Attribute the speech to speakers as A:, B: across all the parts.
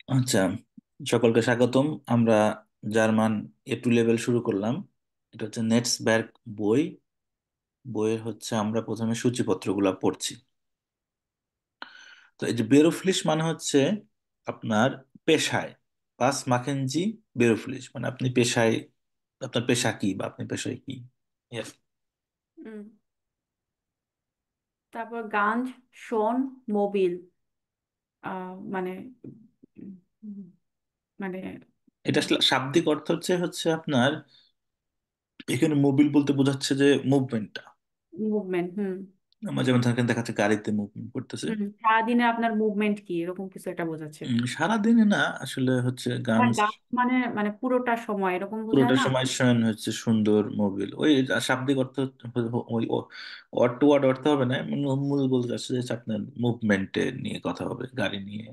A: আচ্ছা, সকলকে স্বাগতম। আমরা জার্মান A2 লেভেল শুরু করলাম। এটা হচ্ছে নেটসবার্গ বই। বইয়ের হচ্ছে আমরা প্রথমে সূচিপত্রগুলো পড়ছি। তো এই যে বেরোফ্লিশ মানে হচ্ছে আপনার পেশায়, পাস মাকেনজি বেরোফ্লিশ মানে আপনি পেশায়, আপনার পেশা কি বা আপনি পেশায় কি। Yes.
B: হুম। তারপর গাঞ্জ, শোন, মোবিল। মানে উম, মানে
A: এটা আসলে শাব্দিক অর্থ হচ্ছে হচ্ছে আপনার, এখানে মোবিল বলতে বোঝাচ্ছে যে মুভমেন্টটা।
B: মুভমেন্ট। হুম।
A: আমার যেমন থাকেন দেখাচ্ছে গাড়িতে মুভমেন্ট করতেছে।
B: হুম, সারাদিনে আপনার মুভমেন্ট কি এরকম কিছু একটা বোঝাচ্ছে।
A: সারাদিনে না, আসলে হচ্ছে গান।
B: আর গাছ মানে মানে পুরোটা সময় এরকম বোঝায়
A: পুরোটা
B: না।
A: সময় শয়ন হচ্ছে সুন্দর মোবিল, ওই শাব্দিক অর্থ ওই ওয়ার্ড টু ওয়ার্ড অর্থ হবে না, মূল বলতে চাচ্ছে যে আপনার মুভমেন্টে নিয়ে কথা হবে, গাড়ি নিয়ে,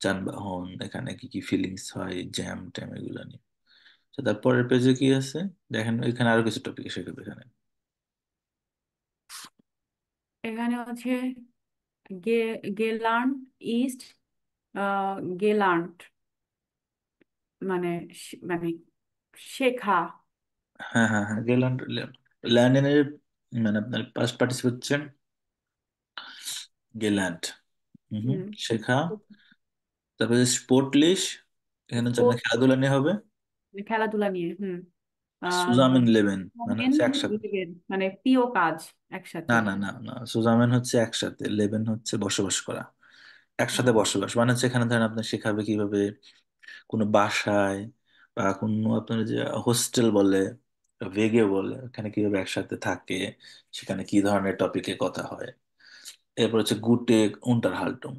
A: যানবাহন, এখানে কি কি ফিলিংস হয়, জ্যাম ট্যাম এগুলো নিয়ে। তো তারপরের পেজে কি আছে দেখেন, এখানে আরো কিছু টপিক শেখাবে এখানে।
B: এখানে হচ্ছে গে গেলার্ন ইস্ট, গেলার্ন্ট মানে মানে শেখা।
A: হ্যাঁ হ্যাঁ হ্যাঁ, গেলান্ট, ল্যান্ডেনের মানে আপনার পাস্ট পার্টিসিপেট হচ্ছে গেল্যান্ড। হুম,
B: হুম।
A: শেখা। তারপরে স্পোর্টলিশ, এখানে হচ্ছে আপনার
B: স্পোর্টস,
A: খেলাধুলা নিয়ে হবে।
B: খেলাধুলা নিয়ে। হুম।
A: সুজামেন লেভেন মানে
B: মোমেন
A: হচ্ছে একসাথে।
B: লিভেন মানে প্রিয় কাজ
A: না
B: একসাথে।
A: না না না, সুজামেন হচ্ছে একসাথে, লেভেন হচ্ছে বসবাস করা, একসাথে বসবাস মানে হচ্ছে এখানে ধরেন আপনার শেখাবে কিভাবে কোনো বাসায় বা কোনো আপনার যে হোস্টেল বলে, ভেগে বলে, এখানে কিভাবে একসাথে থাকে, সেখানে কি ধরনের টপিকে কথা হয়। এরপর হচ্ছে গুটে উন্টারহাল্টুং,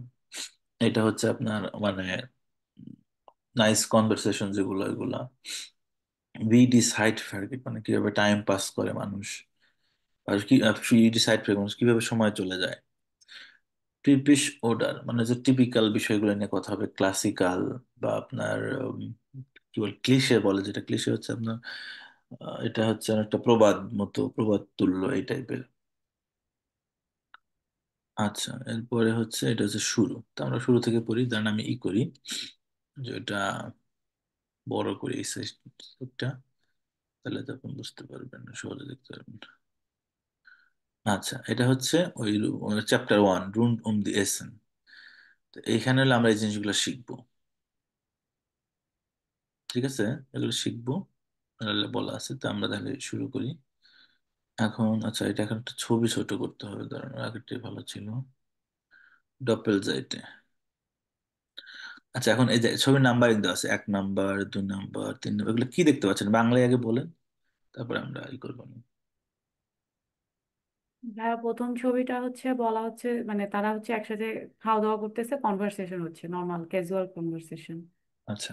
A: এটা হচ্ছে আপনার মানে নাইস কনভারসেশন যেগুলো, এগুলা। ভি ডিসাইড ফেরগেট মানে কিভাবে টাইম পাস করে মানুষ, আর কি ফ্রি ডিসাইড ফেরগেট মানুষ কিভাবে সময় চলে যায়। টিপিশ ওডার মানে যে টিপিক্যাল বিষয়গুলো নিয়ে কথা হবে, ক্লাসিক্যাল বা আপনার কি বল ক্লিশে বলে, যেটা ক্লিশে হচ্ছে আপনার এটা হচ্ছে একটা প্রবাদ মতো, প্রবাদ তুল্য এই টাইপের। আচ্ছা, এরপরে হচ্ছে এটা হচ্ছে শুরু, তো আমরা শুরু থেকে পড়ি, কারণ আমি করি যে এটা বড় করি এই সাইজটা, তাহলে তখন বুঝতে পারবেন, সহজে দেখতে পারবেন। আচ্ছা, এটা হচ্ছে ওই চ্যাপ্টার 1 রুন দি এসেন। তো এইখানে হলে আমরা এই জিনিসগুলো শিখবো, ঠিক আছে, এগুলো শিখবো, এগুলো বলা আছে, তো আমরা তাহলে শুরু করি এখন। আচ্ছা, এটা এখন একটা ছবি ছোট করতে হবে, কারণ আগেরটাই ভালো ছিল। ডপেল যাইতে। আচ্ছা, এখন এই যে ছবির নাম্বারিং দেওয়া আছে, 1 নাম্বার, 2 নাম্বার, 3 নাম্বার, এগুলো কি দেখতে পাচ্ছেন বাংলায় আগে বলেন, তারপরে আমরা করবো না।
B: ভাইয়া প্রথম ছবিটা হচ্ছে বলা হচ্ছে মানে তারা হচ্ছে একসাথে খাওয়া দাওয়া করতেছে, কনভারসেশন হচ্ছে, নর্মাল ক্যাজুয়াল কনভারসেশন।
A: আচ্ছা।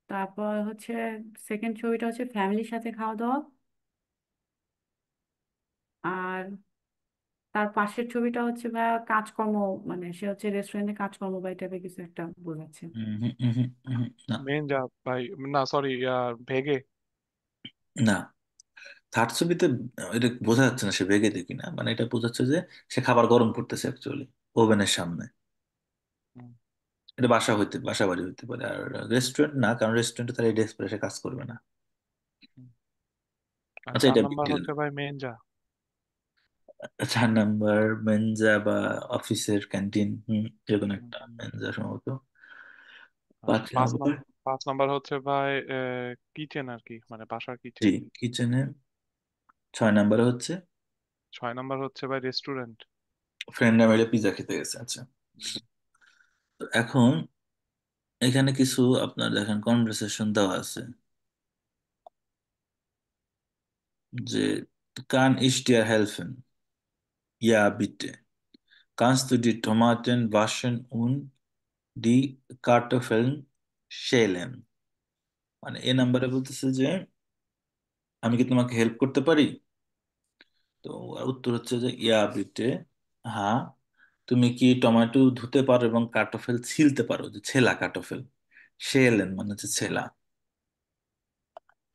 B: তারপর হচ্ছে সেকেন্ড ছবিটা হচ্ছে ফ্যামিলির সাথে খাওয়া দাওয়া। আর তার পাশের ছবিটা হচ্ছে ভাইয়া কাজকর্ম, মানে সে হচ্ছে রেস্টুরেন্টে কাজকর্ম বা এই টাইপের কিছু একটা বোঝাচ্ছে।
A: না
C: মেন যা ভাই, না সরি, ভেগে।
A: না, থার্ড ছবিতে এটা বোঝা যাচ্ছে না সে ভেগে কিনা, মানে এটা বোঝাচ্ছে যে সে খাবার গরম করতেছে অ্যাকচুয়ালি ওভেনের সামনে।
C: হুম,
A: এটা বাসা বাড়ি হইতে পারে, আর রেস্টুরেন্ট না, কারণ রেস্টুরেন্টে তারা এই ডেস্ক সে কাজ করবে না।
C: হুম। আর
A: আচ্ছা,
C: চার
A: এটা
C: নাম্বার
A: বিটেল।
C: হচ্ছে ভাই মেন যা।
A: 4 নাম্বার মেনজা বা অফিসের ক্যান্টিন, যে কোনো
C: হুম,
A: একটা
C: হুম।
A: মেনজা সম্ভবত।
C: আর
A: 5 নাম্বার,
C: 5 নাম্বার হচ্ছে ভাই কিচেন আর কি, মানে বাসার
A: জি
C: কিচেন।
A: কিচেনে। 6 নাম্বারে হচ্ছে
C: 6 নাম্বার হচ্ছে ভাই রেস্টুরেন্ট।
A: ফ্রেন্ডরা মিলে পিজা খেতে গেছে। আচ্ছা, তো এখন এখানে কিছু আপনার দেখেন কনভারসেশন দেওয়া আছে, যে কান ইশ ডিয়ার হেল্ফেন, ইয়া বিটে, কানস্ট du die Tomaten waschen und die Kartoffeln schälen। মানে এ নাম্বারে বলতেছে যে আমি কি তোমাকে হেল্প করতে পারি। তো উত্তর হচ্ছে যে ইয়া বিটে, হ্যাঁ। তুমি কি টমেটো ধুতে পারো এবং কার্টোফেল ছিলতে পারো, যে ছেলা কার্টোফেল, শেলেন মানে হচ্ছে ছেলা।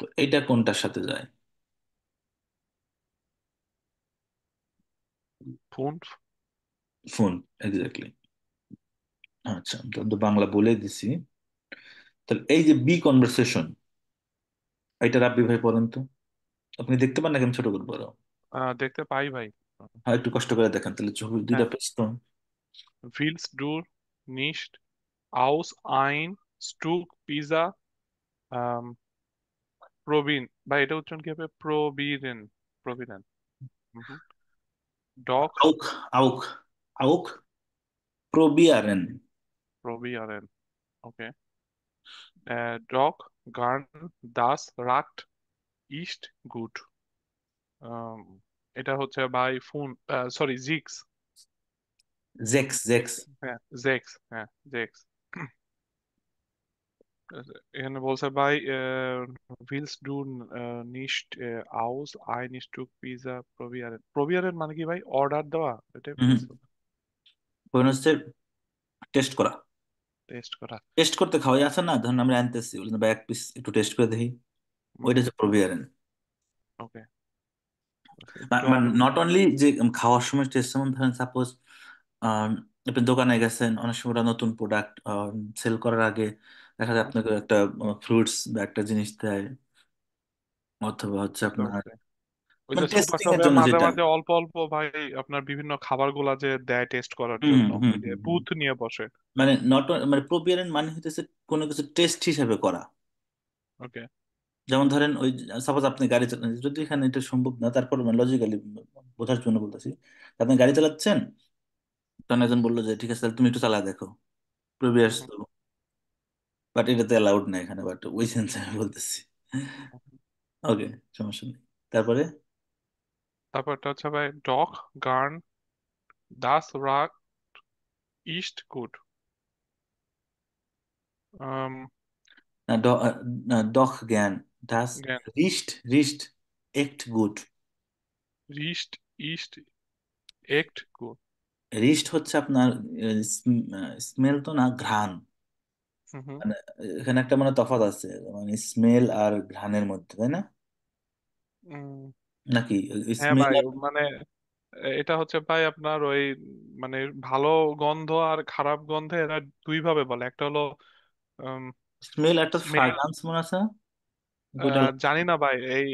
A: তো এটা কোনটার সাথে যায়।
C: ফোন।
A: Phone, exactly. আচ্ছা, তো বাংলা বলে দিছি। তাহলে এই যে বি কনভারসেশন, এটা রাব্বি ভাই পড়েন তো। আপনি দেখতে পান না কেমন ছোট করে বড়?
C: দেখতে পাই ভাই।
A: হ্যাঁ, একটু কষ্ট করে দেখেন তাহলে ছবি দুইটা
C: হ্যাঁ,
A: পেজ তো।
C: willst du nicht aus ein Stück Pizza প্রবীণ ভাই, এটা উচ্চারণ কি হবে? প্রবীরেন, প্রবীরেন। ডগ,
A: আউক, আউক, আউক প্রবিয়ারেন।
C: প্রবিয়ারেন, ওকে। ডগ গার্ন দাস রাট ইস্ট গুড। এটা হচ্ছে ভাই ফোন, সরি জিক্স।
A: জেক্স, জেক্স।
C: হ্যাঁ, জেক্স, হ্যাঁ জেক্স। এখানে বলছে ভাই willst du nicht aus ein Stück Pizza probieren? probieren মানে কি ভাই? অর্ডার দেওয়া, এটাই
A: হুম,
C: বলছে।
A: পয়েন্ট হচ্ছে টেস্ট করা।
C: টেস্ট করা।
A: টেস্ট করতে খাওয়াই আছে না, ধরুন আমরা আনতেছি, বললাম ভাই এক পিস একটু টেস্ট করে দেখি, ওইটা হচ্ছে প্রবিয়ারেন।
C: ওকে।
A: মানে
C: ডগ।
A: নট অনলি যে খাওয়ার সময় টেস্ট, যেমন ধরেন সাপোজ আপনি দোকানে গেছেন, অনেক সময় ওরা নতুন প্রোডাক্ট সেল করার আগে দেখা যায় আপনাকে একটা ফ্রুটস বা একটা জিনিস দেয়, অথবা হচ্ছে
C: বুঝতে
A: আপনার
C: পারছি। ওই
A: মানে
C: যে সুপার
A: টেস্টিং এর
C: শপে
A: জন্য
C: মাঝে
A: যেটা।
C: মাঝে অল্প অল্প ভাই আপনার বিভিন্ন খাবার গুলা যে দেয় টেস্ট করার
A: হুম
C: জন্য,
A: হুম
C: ওই যে
A: হুম হুম।
C: বুথ নিয়ে বসে।
A: মানে নট মানে প্রোবিয়ারেন্ট মানে হইতেছে কোনো কিছু টেস্ট হিসাবে করা।
C: ওকে।
A: যেমন ধরেন ওই সাপোজ আপনি গাড়ি চালান, যদি এখানে এটা সম্ভব না, তারপর মানে লজিক্যালি বোঝার জন্য বলতেছি। আপনি গাড়ি চালাচ্ছেন, তখন একজন বললো যে ঠিক আছে তাহলে তুমি একটু চালা দেখো, প্রিভিয়াস তো, বাট এটাতে অ্যালাউড না এখানে, বাট ওই সেন্সে আমি বলতেছি। ওকে, সমস্যা নেই। তারপরে
C: তারপরটা হচ্ছে ভাই ডগ গার্ন দাস রাট ইস্ট গুড।
A: ডখ জ্ঞান, ডাস
C: জ্ঞান
A: রিস্ট, রিস্ট একট গুড।
C: রিস্ট ইস্ট একট গুড।
A: রিস্ট হচ্ছে আপনার স্মেল তো না, ঘ্রাণ।
C: হুম হুম।
A: মানে এখানে একটা মানে তফাৎ আছে, মানে স্মেল আর ঘ্রাণের মধ্যে, তাই না?
C: উম,
A: নাকি
C: হ্যাঁ
A: স্মেল
C: ভাই,
A: আর
C: মানে এটা হচ্ছে ভাই আপনার ওই মানে ভালো গন্ধ আর খারাপ গন্ধে এরা দুই ভাবে বলে। একটা হলো
A: স্মেল, একটা
C: স্মেল।
A: ফ্রাগ্রান্স মনে আছে না? ওইটা
C: জানি না ভাই, এই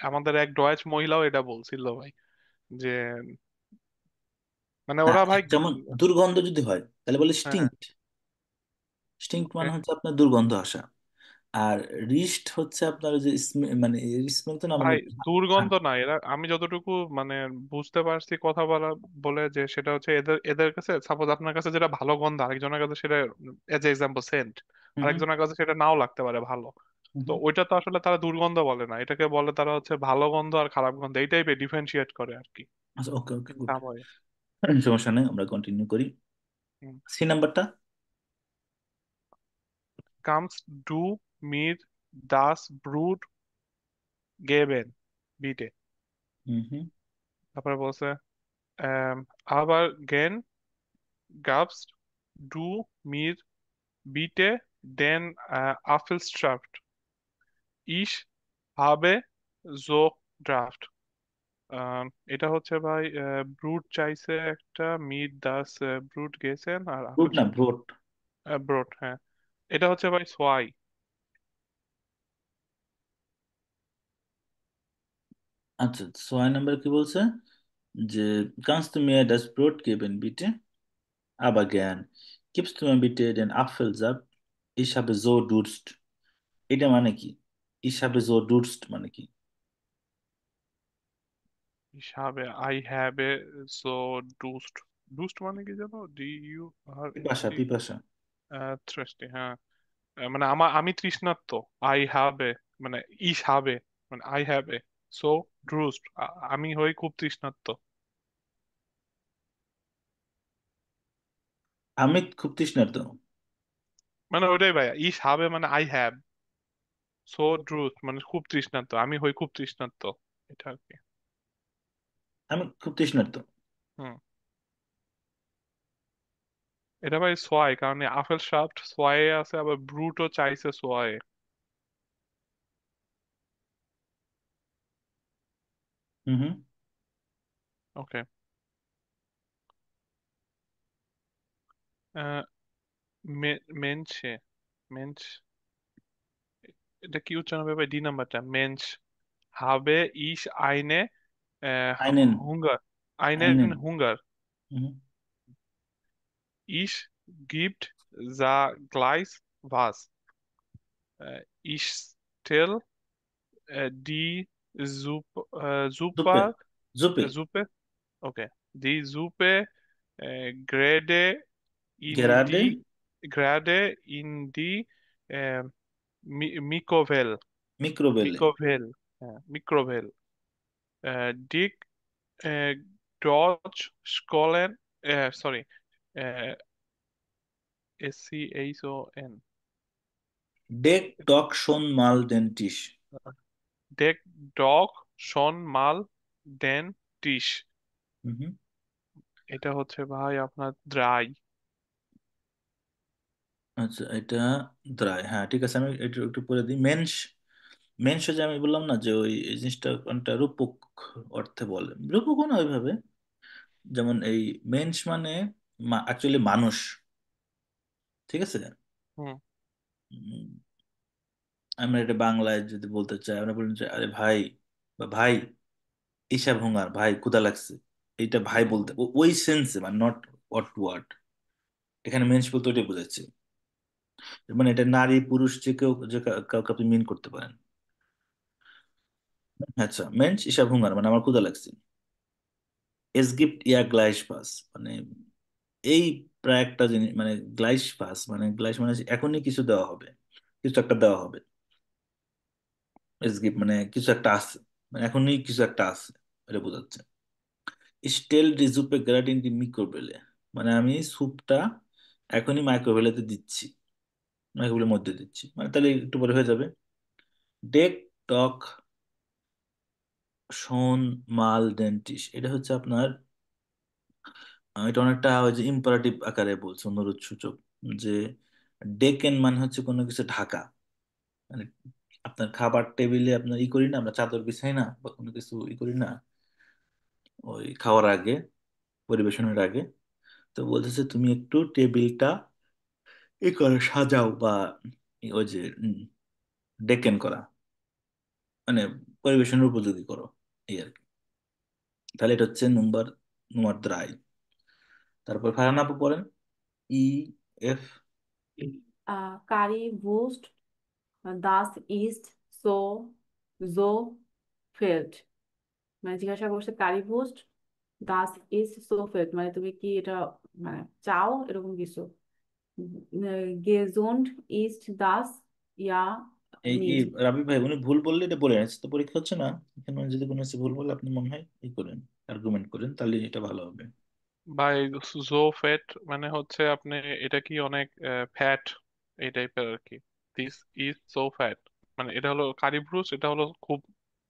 C: আমাদের এক ডয়েচ মহিলাও এটা বলছিল ভাই, যে মানে
A: না,
C: ওরা ভাই।
A: যেমন দুর্গন্ধ যদি হয় তাহলে বলে
C: হ্যাঁ।
A: স্টিংক্ট। স্টিংক্ট
C: ওকে
A: মানে হচ্ছে আপনার দুর্গন্ধ আসা। আর রিস্ট হচ্ছে আপনার ওই যে মানে স্মেল তো না, মানে
C: ভাই,
A: ঘ্রাণ।
C: দুর্গন্ধ না এরা, আমি যতটুকু মানে বুঝতে পারছি কথা বলা বলে, যে সেটা হচ্ছে এদের এদের কাছে সাপোজ আপনার কাছে যেটা ভালো গন্ধ, আরেকজনের কাছে সেটা এজ এক্সাম্পল সেন্ট,
A: হুম হুম
C: আরেকজনের কাছে সেটা নাও লাগতে পারে ভালো।
A: হুম
C: তো
A: হুম।
C: ওইটা তো আসলে তারা দুর্গন্ধ বলে না, এটাকে বলে তারা হচ্ছে ভালো গন্ধ আর খারাপ গন্ধ, এই টাইপের ডিফারেন্সিয়েট করে আর কি।
A: আচ্ছা, ওকে ওকে, গুড।
C: তারপরে
A: সমস্যা নেই, আমরা কন্টিনিউ করি। সি নাম্বারটা।
C: কামস ডু মির দাস ব্রুড গেবেন বিটে।
A: হুম হুম।
C: তারপরে বলছে আবার গেন গাবস du mir bitte den Apfelsaft? Ich habe so draft. এটা হচ্ছে ভাই ব্রুট চাইছে একটা, মিট দাস ব্রুট গেছেন, আর
A: ব্রুট
C: আপেল
A: না,
C: সব
A: ব্রোট।
C: ব্রোট, হ্যাঁ। এটা হচ্ছে ভাই সোয়াই।
A: আচ্ছা, 6 নাম্বার কি বলছে? যে kannst du mir das Brot geben bitte, aber gern, gibst du mir bitte den Apfelsaft, ich habe so Durst। এটা মানে কি? ich habe so Durst মানে কি?
C: আই হ্যাভ এ সো ডুস্ট। ডুস্ট মানে কি জানো? ডি ইউ আর এস
A: পিপাসা,
C: টি।
A: পিপাসা।
C: থ্রাস্টি, হ্যাঁ। মানে আমি তৃষ্ণার্ত। আই হ্যাভ এ মানে ইস হবে, মানে আই হ্যাভ এ সো ড্রুস্ট, আমি হই খুব তৃষ্ণার্ত।
A: আমি খুব তৃষ্ণার্ত।
C: মানে ওইটাই ভাই, ইস হবে মানে আই হ্যাভ, সো ড্রুস্ট মানে খুব তৃষ্ণার্ত, আমি হই খুব তৃষ্ণার্ত, এটা আর কি।
A: আমি খুব তৃষ্ণার্ত।
C: হুম। এটা ভাই সোয়াই, কারণ আপেল শাফট সোয়াই আছে, আবার ব্রুটও চাইছে সোয়াই।
A: হুম হুম।
C: ওকে। মেনছে, মেনস, এটা কি উচ্চারণ হবে ভাই? ডি নাম্বারটা, মেনস habe ich eine
A: আইনেন,
C: Hunger, einen
A: আইনেন।
C: Hunger. Ich gibt the gleich was. Ich stell die
A: জুপে,
C: Suppe,
A: জুপে,
C: Suppe, okay, die Suppe gerade
A: গেরাডে,
C: gerade in die äh, Mikrowelle,
A: মিক্রোবেলে।
C: Mikrowelle, Mikrowelle. Dick Dodge Scotland, sorry, uh, Schon.
A: ডেক টক শোন মাল ডেন্টিস।
C: Dick Dog schon mal den Tisch. এটা হচ্ছে ভাই আপনার ড্রাই।
A: আচ্ছা, এটা দ্রায়, হ্যাঁ ঠিক আছে, আমি এটা একটু পরে দিই। মেন্স, মেন্স যে আমি বললাম না যে ওই এই জিনিসটা কোনটা রূপক অর্থে বলে, রূপকও না ওইভাবে। যেমন এই মেন্স মানে অ্যাকচুয়ালি মানুষ, ঠিক আছে।
C: হুম।
A: উম, আমরা এটা বাংলায় যদি বলতে চাই, আমরা বলতে চাই আরে ভাই, বা ভাই ঈশা ভুঙার ভাই ক্ষুধা লাগছে, এইটা ভাই বলতে
C: হুম।
A: ওই সেন্সে, মানে নট ওয়ার্ড টু ওয়ার্ড। এখানে মেন্স বলতে ওইটাই বোঝাচ্ছে, মানে এটা নারী পুরুষ যে কেউ, যে কাউকে আপনি মিন করতে পারেন। আচ্ছা, মেন্স ঈশা ভুঙার মানে আমার ক্ষুধা লাগছে। এস গিফট ইয়া গ্লাইস পাস মানে এই প্রায় একটা জিনিস, মানে গ্লাইস পাস মানে গ্লাইস মানে এখনই কিছু দেওয়া হবে, কিছু একটা দেওয়া হবে। এস গিফট মানে কিছু একটা আছে, মানে এখনই কিছু একটা আছে, এটা বোঝাচ্ছে। স্টেল রিজুপে গ্রাড ইন দি মিক্রোওয়েলে মানে আমি স্যুপটা এখনই মাইক্রোওয়েভেতে দিচ্ছি, মাইক্রোওয়েভের মধ্যে দিচ্ছি, মানে তাহলে একটু পরে হয়ে যাবে। ডেক টক শোন মাল ডেন্টিস, এটা হচ্ছে আপনার এটা অনেকটা ওই যে ইম্পারেটিভ আকারে বলছে, অনুরোধ সূচক। যে ডেকেন মানে হচ্ছে কোনো কিছু ঢাকা, মানে আপনার খাবার টেবিলে আপনার ই করি না, আমরা চাদর বিছাই না বা কোনো কিছু ই করি না ওই খাওয়ার আগে, পরিবেশনের আগে। তো বলতেছে তুমি একটু টেবিলটা ই করো, সাজাও, বা ওই যে ডেকেন করা মানে পরিবেশনের উপযোগী করো, এই আর কি। তাহলে এটা হচ্ছে নম্বর নম্বর দ্রাই। তারপর ফারহান আপু পড়েন। E F.
B: Currywurst, das ist so fällt, মানে জিজ্ঞাসা করছে কারিভোস্ট, দাস ইজ সোফেট, মানে তুমি কি এটা মানে চাও এরকম কিছু। গেজুন্ড ইস্ট দাস ইয়া
A: এই
B: নিস্ট।
A: রাবি ভাই উনি ভুল বললে এটা বলে আছে, তো পরীক্ষা হচ্ছে না। এখানে যদি কোনো কিছু ভুল বলে আপনি মনে হয় ই করেন, আর্গুমেন্ট করেন, তাহলে এটা ভালো হবে।
C: ভাই জো ফ্যাট মানে হচ্ছে আপনি, এটা কি অনেক ফ্যাট এই টাইপের আর কি। দিস ইজ সো ফ্যাট মানে এটা হলো কারি ব্রুস, এটা হলো খুব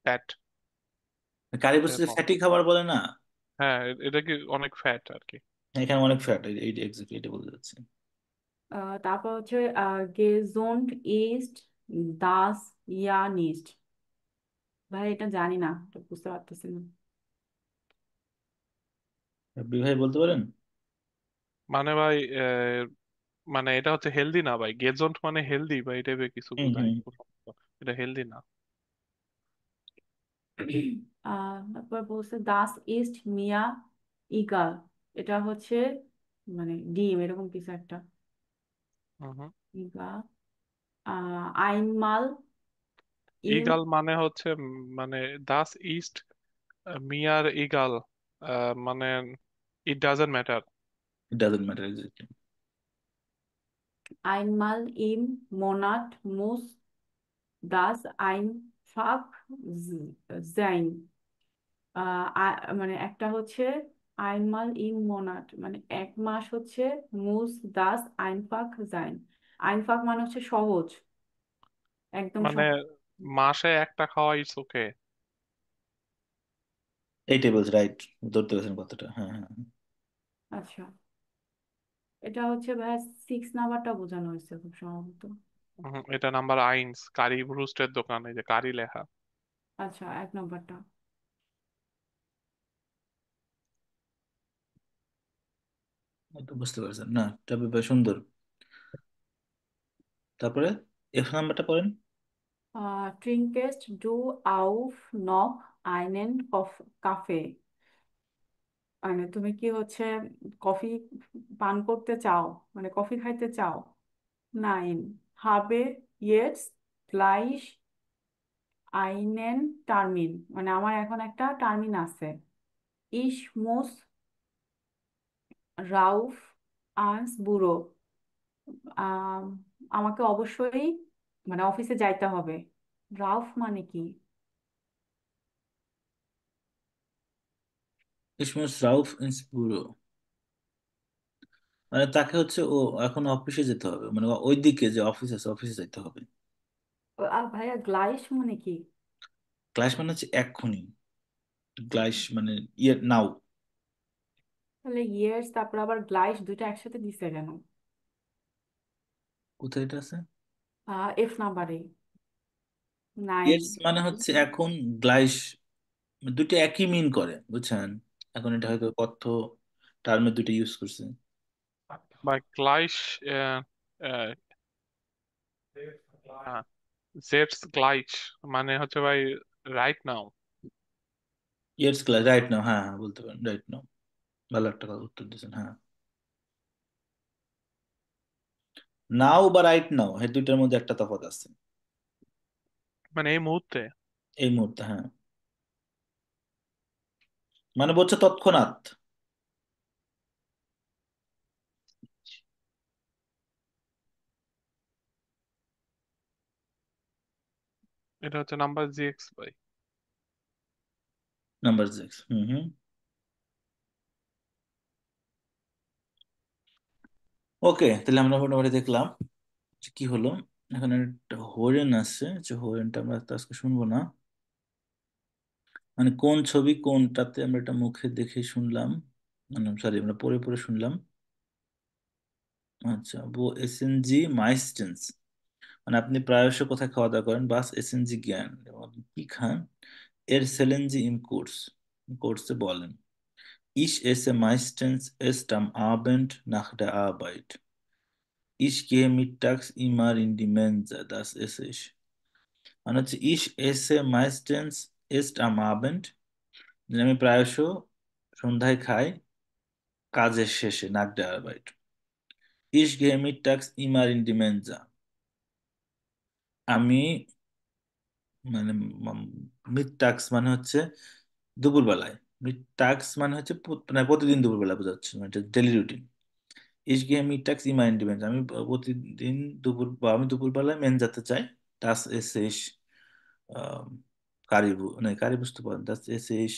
C: ফ্যাট
A: কারি বস্তুতে
C: এরকম।
A: ফ্যাটি খাবার বলে না।
C: হ্যাঁ, এটা কি অনেক ফ্যাট আর কি।
A: এখানে অনেক ফ্যাট, এই এক্স্যাক্টলি এটা বলতে যাচ্ছে।
B: তারপর হচ্ছে গেজুন্ড ইস্ট দাস ইয়া নিস্ট। ভাই এটা জানি না, এটা বুঝতে পারতেছি না।
A: রাবি ভাই বলতে পারেন।
C: মানে ভাই মানে এটা হচ্ছে হেলদি না ভাই, গেজন্ট মানে হেলদি বা এই টাইপের কিছু
A: হুম
C: বোঝায়।
A: হুম।
C: এটা হেলদি না।
B: তারপর বলছে দাস ইস্ট মিয়া ইগাল, এটা হচ্ছে মানে ডিম এরকম কিছু একটা।
C: হুম হুম।
B: ইগা আইনমাল ইম।
C: ইগাল মানে হচ্ছে মানে দাস ইস্ট মিয়ার ইগাল মানে it doesn't matter.
A: It doesn't matter exactly.
B: Einmal im Monat muss das einfach sein. মানে একটা হচ্ছে einmal im Monat মানে এক মাস হচ্ছে muss das einfach sein. Einfach মানে হচ্ছে সহজ, একদম
C: মানে
B: সহজ।
C: মাসে একটা খাওয়া ইটস ওকে।
A: এইটাই বলছে, রাইট। ধরতে পেরেছেন কথাটা, হ্যাঁ হ্যাঁ হ্যাঁ।
B: আচ্ছা, এটা হচ্ছে ভাই 6 নাম্বারটা বোঝানো হয়েছে খুব সম্ভবত।
C: এটা নাম্বার আইনস, কারি ব্রুস্টের দোকান, এই যে কারি লেখা।
B: আচ্ছা, 1 নাম্বারটা।
A: এই তো বুঝতে পারছেন না, এটা বেশ সুন্দর। তারপরে এফ নাম্বারটা পড়েন।
B: ট্রিঙ্কেস্ট ডু আউফ নক আইনেন কাফে, মানে তুমি কি হচ্ছে কফি পান করতে চাও, মানে কফি খাইতে চাও। নাইন, হাবে ইয়েটস গ্লাইশ আইনেন টার্মিন, মানে আমার এখন একটা টার্মিন আছে। ইস মুস রাউফ আনস বুড়ো, আম, আমাকে অবশ্যই মানে অফিসে যাইতে হবে। রাউফ মানে কি?
A: ইসমুস রাউফ ইন্সপুরো, মানে তাকে হচ্ছে ও এখন অফিসে যেতে হবে, মানে ওই দিকে যে অফিস আছে অফিসে যেতে হবে।
B: আর ভাইয়া গ্লাইশ মানে কি?
A: ক্লাস মানে হচ্ছে এক্ষুনি, গ্লাইস মানে ইয়ে নাও।
B: তাহলে ইয়ার্স তারপর আবার গ্লাইশ দুইটা একসাথে দিছে কেন?
A: কোথায় এটা আছে?
B: এফ নাম্বারে নাইন।
A: ইয়েস মানে হচ্ছে এখন, গ্লাইস দুটো একই মিন করে, বুঝছেন? এখন এটা হয়তো কথ্য টার্মে দুটো ইউজ করছে।
C: বা গ্লাইশ, জেটস গ্লাইচ মানে হচ্ছে ভাই রাইট নাও।
A: ইয়েস গ্লাইস, রাইট নাও, হ্যাঁ হ্যাঁ বলতে পারেন, রাইট নাও। ভালো একটা কথা উত্তর দিয়েছেন, হ্যাঁ। নাও বা রাইট নাও, এই দুইটার মধ্যে একটা তফাৎ আছে।
C: মানে এই মুহূর্তে।
A: এই মুহূর্তে, হ্যাঁ, মানে বলছে তৎক্ষণাৎ।
C: এটা হচ্ছে নাম্বার জিএক্স ভাই।
A: নাম্বার সিক্স, হুম হুম। ওকে, তাহলে আমরা মোটামুটি দেখলাম যে কি হলো। এখন একটা হরেন আছে, যে হরেনটা আমরা তো আজকে শুনবো না। মানে কোন ছবি কোনটাতে আমরা এটা মুখে দেখে শুনলাম, মানে সরি আমরা পড়ে পড়ে শুনলাম। আচ্ছা, বো এসএনজি মাইস্টেন্স, মানে আপনি প্রায়শ কোথায় খাওয়া দাওয়া করেন, বাস এসএনজি জ্ঞান এবং আপনি কি খান, এর সেলেনজি ইম কোর্স, কোর্সে বলেন। Ich esse meistens erst am Abend nach der Arbeit. Ich gehe mittags immer in die Mensa, das esse ich. মানে হচ্ছে ich esse meistens erst am Abend, যে আমি প্রায়শ সন্ধ্যায় খাই কাজের শেষে, nach der Arbeit. Ich gehe mittags immer in die Mensa. আমি মানে মিডটাক্স মানে হচ্ছে দুপুরবেলায়, মিডটাক্স মানে হচ্ছে মানে প্রতিদিন দুপুরবেলা বোঝাচ্ছে, মানে daily routine. Ich gehe mittags immer in die Mensa, আমি প্রতিদিন দুপুর বা আমি দুপুরবেলায় মেনজাতে চাই। Das esse ich ähm, Currywurst তো পারেন, das esse ich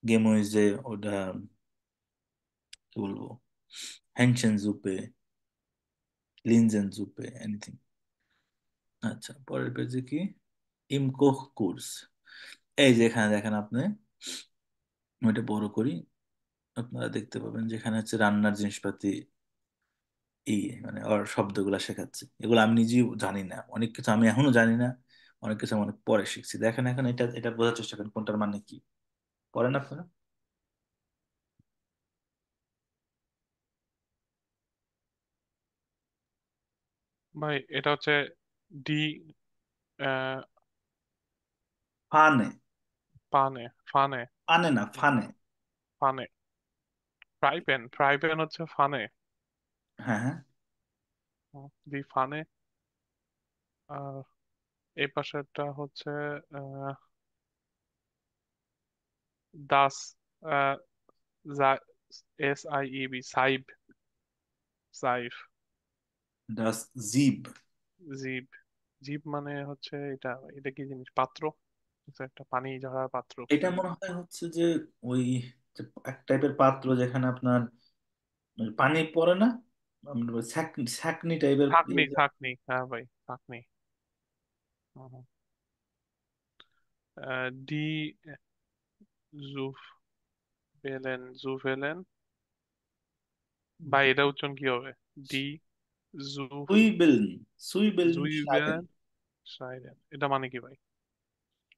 A: Gemüse oder কি বলবো, Hähnchensuppe, Linsensuppe, এনিথিং। আচ্ছা, পরের পেজে কি, ইমকোহ কোর্স, এই যে এখানে দেখেন আপনি, আমি এটা বড় করি, আপনারা দেখতে পাবেন যেখানে হচ্ছে রান্নার জিনিসপাতি, এই মানে ওর শব্দগুলা শেখাচ্ছে, এগুলো আমি নিজেও জানি না, অনেক কিছু আমি এখনো জানি না, অনেক কিছু আমি অনেক পরে শিখছি। দেখেন এখন এটা এটা বোঝার চেষ্টা করেন কোনটার মানে কি, করেন আপনারা।
C: ভাই এটা হচ্ছে ডি, আহ,
A: ফানে,
C: পানে ফানে,
A: পানে না ফানে।
C: ফানে। ফ্রাই প্যান, ফ্রাই প্যান হচ্ছে ফানে।
A: হ্যাঁ হ্যাঁ।
C: দি ফানে। আর এই পাশেরটা হচ্ছে আহ, দাস, SIEB, সাইব, সাইফ।
A: ডাস জিব,
C: জিব, জিব মানে হচ্ছে এটা, এটা কি জিনিস, পাত্র, কিছু একটা পানি ঝরার পাত্র।
A: এটা মনে হয় হচ্ছে যে ওই যে এক টাইপের পাত্র যেখানে আপনার মানে পানি পড়ে না, আমরা বলি ছাকনি, ছাকনি টাইপের
C: ছাকনি, ছাকনি, হ্যাঁ ভাই ছাকনি। ডি জুভেলেন, জুভেলেন। ভাই এটা উচ্চারণ কি হবে? ডি জুভ,
A: সুইবেলন, সুইবেলন
C: জুইভেলেন, স্নাইডেন, এটা মানে কি ভাই?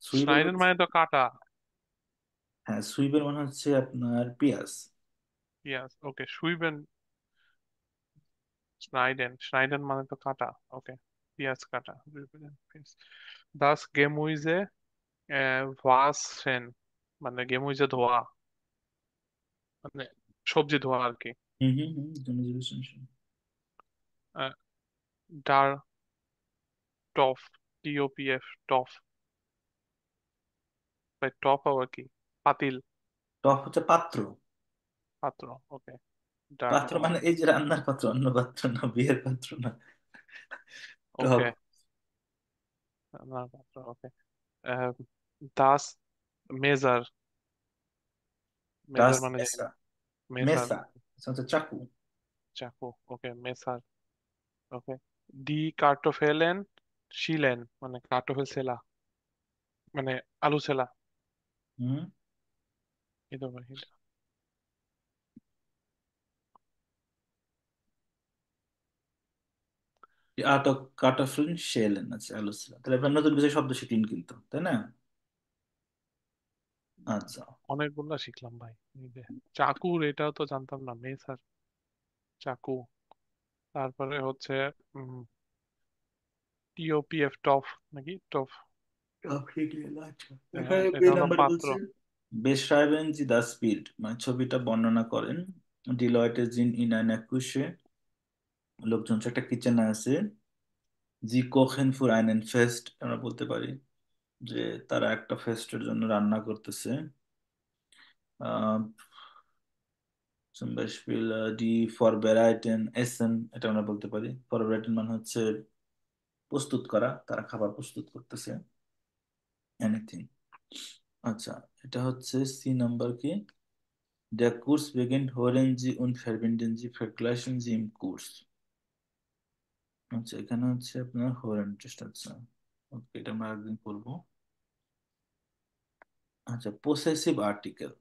A: সুইবেল
C: স্নাইডেন
A: হচ্ছে,
C: মানে তো কাটা।
A: হ্যাঁ সুইবেল মানে হচ্ছে আপনার পিয়াস।
C: ইয়াস, ওকে, সুইভেন, স্নাইডেন, স্নাইডেন মানে তো কাটা, ওকে। পেঁয়াজ কাটা represent পেঁয়াজ। দাস গেমুইজে ভাসেন, মানে গেমুইজে ধোয়া, মানে সবজি ধোয়া আর কি।
A: হুম হুম হুম, জনজীবন।
C: ডার টফ, TOPF, টফ, ভাই টপ আবার কি? পাতিল,
A: টপ হচ্ছে পাত্র।
C: পাত্র, ওকে। ডার
A: পাত্র
C: টপ,
A: মানে এই যে রান্নার পাত্র, অন্য পাত্র না, বিয়ের পাত্র না। টপ।
C: ওকে, না পাত্র, ওকে। দাস মেজার,
A: ডাস
C: মেজার মানে জানি
A: মেসা।
C: না, মেসার,
A: মেসা এটা হচ্ছে চাকু।
C: চাকু, ওকে, মেসার, ওকে। ডি কার্টোফেলেন শিলেন, মানে কার্টোফেল সেলা, মানে আলু সেলা,
A: হুম।
C: এই তো ভাই এটা।
A: Die Art of Kartoffeln schälen আছে আলোচনা, তাহলে আপনার নতুন কিছু শব্দ শিখলেন কিন্তু, তাই না? আচ্ছা।
C: অনেকগুলা শিখলাম ভাই, এই যে চাকুর এটাও তো জানতাম না, মেসার, চাকু। তারপরে হচ্ছে TOPF, টফ, নাকি টফ,
A: আচ্ছা,
C: হ্যাঁ
A: এখানে বি
C: এটা হলো
A: নাম্বার
C: পাত্র।
A: বলছে beschreiben Sie das Bild, মানে ছবিটা বর্ণনা করেন। Die Leute sind in einer Küche, লোকজন হচ্ছে একটা কিচেনে আছে। Sie kochen für einen Fest, আমরা বলতে পারি যে তারা একটা ফেস্টের জন্য রান্না করতেছে। আহ zum Beispiel die vorbereiten Essen, এটা আমরা বলতে পারি। vorbereiten মানে হচ্ছে প্রস্তুত করা, তারা খাবার প্রস্তুত করতেছে। এনিথিং। আচ্ছা, এটা হচ্ছে সি নাম্বার কি, Der Kurs beginnt, hören Sie und verbinden Sie, vergleichen Sie im Kurs। আচ্ছা, এখানে হচ্ছে আপনার হরেন টেস্ট। আচ্ছা, ওকে, এটা আমরা একদিন করবো। আচ্ছা, পসেসিভ আর্টিকেল,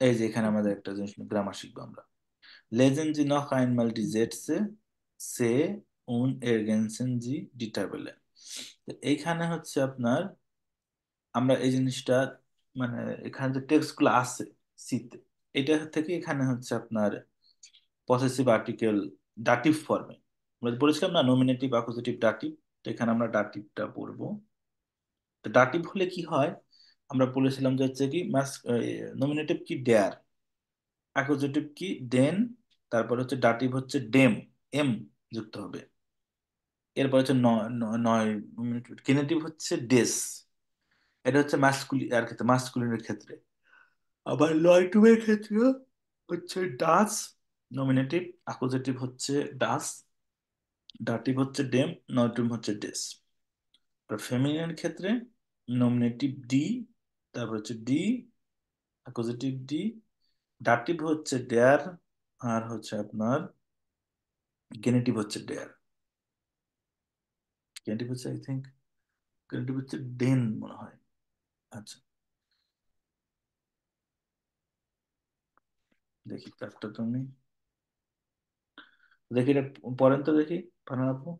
A: এই যে এখানে আমাদের একটা জিনিস গ্রামার শিখবো আমরা। Lesen Sie noch einmal die Sätze, se und ergänzen Sie die Tabelle। তো এইখানে হচ্ছে আপনার, আমরা এই জিনিসটা, মানে এখানে যে টেক্সট গুলো আছে সিতে, এটা থেকে এখানে হচ্ছে আপনার পসেসিভ আর্টিকেল ডাটিভ ফর্মে, আমরা যে বলেছিলাম না নমিনেটিভ অ্যাকুজেটিভ ডাটিভ, তো এখানে আমরা ডাটিভটা পড়বো। তো ডাটিভ হলে কি হয়, আমরা বলেছিলাম যে হচ্ছে কি মাস, নমিনেটিভ কি ডেয়ার, অ্যাকুজেটিভ কি দেন, তারপর হচ্ছে ডাটিভ হচ্ছে ডেম, এম যুক্ত হবে। এরপর হচ্ছে নয়, গেনেটিভ হচ্ছে ডেস, এটা হচ্ছে মাস্কুলি আর ক্ষেত্রে, মাস্কুলিনের ক্ষেত্রে। আবার লয়টুমের ক্ষেত্রে হচ্ছে ডাস, নমিনেটিভ, অ্যাকুজেটিভ হচ্ছে ডাস, ডাটিভ হচ্ছে ডেম, নয়টুম হচ্ছে ডেস। আর ফেমিনিনের ক্ষেত্রে নমিনেটিভ ডি, তারপর হচ্ছে ডি, অ্যাকুজেটিভ ডি, ডাটিভ হচ্ছে ডেয়ার, আর হচ্ছে আপনার গেনেটিভ হচ্ছে ডেয়ার। গেনেটিভ হচ্ছে আই থিঙ্ক, গেনেটিভ হচ্ছে ডেন মনে হয়। আচ্ছা, দেখি কাজটা তুমি, দেখি এটা পড়েন তো দেখি, বানাবো।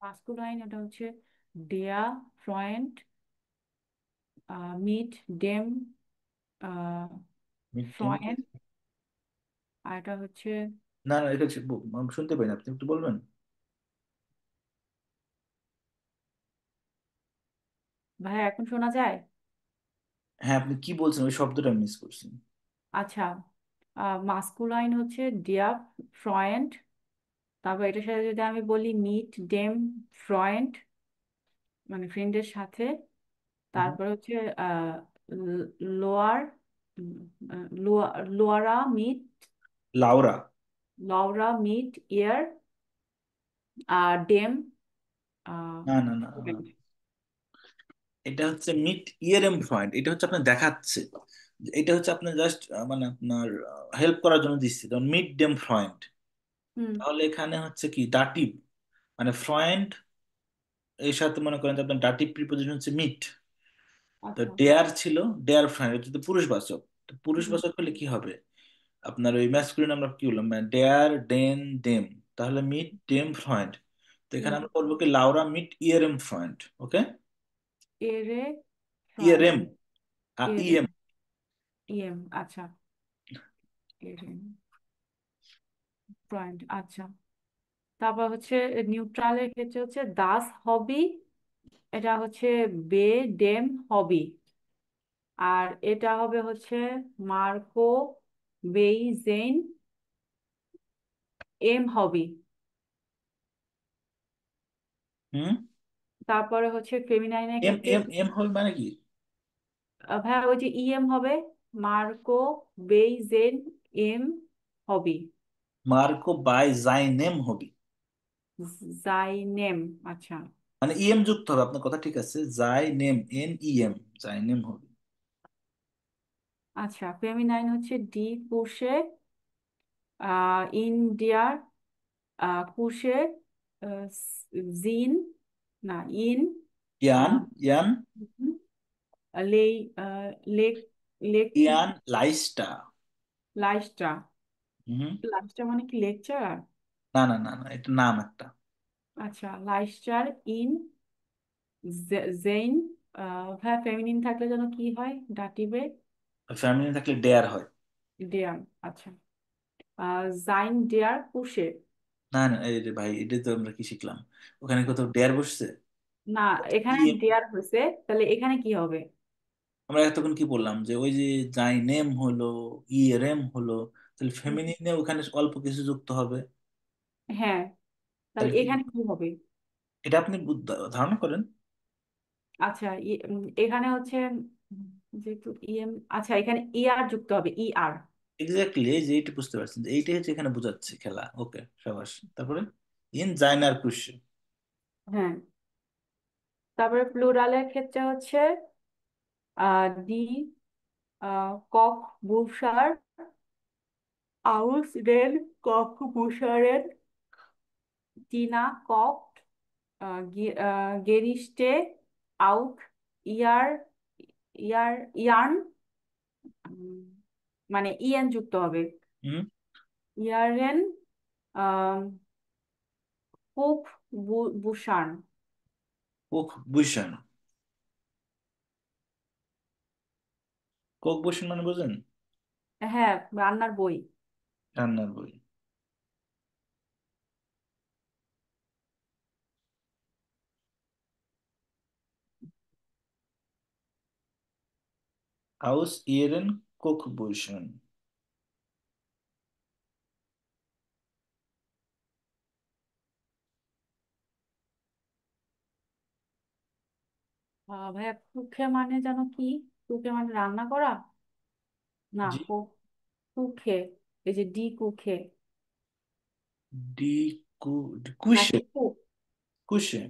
B: মাস্কুলাইন এটা হচ্ছে ডেয়া, ফ্রয়েন্ট, মিট, ডেম,
A: মিড টেন।
B: ফ্রয়েন্ট। আর এটা হচ্ছে,
A: না না, এটা আমি শুনতে পাই না, আপনি একটু বলবেন?
B: ভাই এখন শোনা যায়?
A: হ্যাঁ, আপনি কি বলছেন, ওই শব্দটা মিস করছি।
B: আচ্ছা, মাস্কুলাইন হচ্ছে ডিয়া, ফ্রয়েন্ট। তারপর এটার সাথে যদি আমি বলি মিট, ডেম, ফ্রয়েন্ট, মানে ফ্রেন্ডের সাথে।
A: হুম।
B: তারপর হচ্ছে আহ লোয়ার, লোয়ারা মিট,
A: লাউরা।
B: লাউরা মিট ইয়ার, আর ডেম
A: না না না না, এটা হচ্ছে মিড ইয়ার এম পয়েন্ট, এটা হচ্ছে আপনার দেখাচ্ছে, এটা হচ্ছে আপনার জাস্ট মানে আপনার হেল্প করার জন্য দিচ্ছে, যেমন মিড ডেম ফ্রয়েন্ট।
B: হুম।
A: তাহলে এখানে হচ্ছে কি ডাটিভ, মানে ফ্রয়েন্ট এর সাথে মনে করেন যে আপনার ডাটিভ প্রিপোজিশন হচ্ছে মিড। তো
B: আচ্ছা।
A: ডেয়ার ছিল, ডেয়ার ফ্রয়েন্ট, এটা তো পুরুষবাচক। তো
B: হুম।
A: পুরুষবাচক হলে কি হবে, আপনার ওই ম্যাসকুলিন আমরা কি বললাম, মানে ডেয়ার ডেন ডেম, তাহলে মিড ডেম ফ্রয়েন্ট। তো এখানে
B: হুম।
A: আমরা বলবো কি লাউরা মিড ইয়ার এম ফ্রয়েন্ট। ওকে,
B: এরে,
A: ইয়ার
B: ফ্রয়েন্ট,
A: এম,
B: এরে,
A: ইএম।
B: ইএম, আচ্ছা, এরে। পয়েন্ট, আচ্ছা। তারপর হচ্ছে নিউট্রালের ক্ষেত্রে হচ্ছে দাস হবি, এটা হচ্ছে বে ডেম হবি। আর এটা হবে হচ্ছে মার্কো বেইজেন এম হবি।
A: হুম।
B: তারপরে হচ্ছে ফেমিনাইনের
A: এম
B: ক্ষেত্রে
A: এম এম হবে মানে কি?
B: ভাইয়া ওই যে ইএম হবে মার্কো বেইজেন এম হবি।
A: মার্কো বাই জাইনেম হবি,
B: জাইনেম, আচ্ছা।
A: মানে ইএম যুক্ত হবে, আপনার কথা ঠিক আছে, জাইনেম NEM, জাইনেম হবি।
B: আচ্ছা, ফেমিনাইন হচ্ছে ডি কুশে ইন্ডিয়ার কুশে জিন, না ইন
A: ইয়ান, ইয়ান,
B: লেই লেক লেকচি
A: ইয়ান লাইস্টা।
B: লাইস্ট্রা।
A: হুম।
B: লাইস্ট্রা মানে কি লেকচারার?
A: না না না না, এটা নাম একটা।
B: আচ্ছা, লাইস্টার ইন জেইন। হ্যাঁ, ফেমিনিন থাকলে যেন কি হয় ডাটিবে?
A: ফ্যামিলি থাকলে ডেয়ার হয়।
B: ডেয়ার, আচ্ছা। জাইন ডেয়ার কুশে।
A: না না, এই রে ভাই, এটা তো আমরা কি শিখলাম, ওখানে কোথাও ডেয়ার বসছে?
B: না, এখানে
A: ইএম।
B: ডেয়ার হয়েছে, তাহলে এখানে কি হবে?
A: আমরা এতক্ষণ কি বললাম, যে ওই যে জাইনেম হলো, ইরেম হলো, তাহলে
B: হুম,
A: ফেমিনিনে ওখানে অল্প কিছু যুক্ত হবে।
B: হ্যাঁ, তাহলে
A: তাহলে কি,
B: এখানে কি হবে?
A: এটা আপনি ধারণা করেন।
B: আচ্ছা, এখানে হচ্ছে যেহেতু ইএম, আচ্ছা এখানে ইআর যুক্ত হবে, ইআর।
A: এক্স্যাক্টলি, এই যে এইটা বুঝতে পারছেন, যে এইটাই হচ্ছে এখানে বোঝাচ্ছে খেলা। ওকে, সাবাস। তারপরে ইন জাইনার ক্রুশ।
B: হ্যাঁ, তারপরে প্লুরালের ক্ষেত্রে হচ্ছে ডি কক বুসার আউস রেন কক বুসারেন টিনা কক গেরিস্টে আউক ইয়ার ইয়ার ইয়ার্ন, উম, মানে ইএন যুক্ত হবে,
A: হুম।
B: ইয়ারেন cook Busan.
A: Coke Busan. Coke Busan মানে বোঝেন?
B: হ্যাঁ, রান্নার বই।
A: রান্নার বই। আউস ইয়েরেন কোক বুশন।
B: ভাইয়া কুখে মানে জানো কি? কুখে মানে রান্না করা? না,
A: জি।
B: কুখে, এই যে ডি কুখে,
A: ডি কুশে।
B: নাকি কুক?
A: কুশে।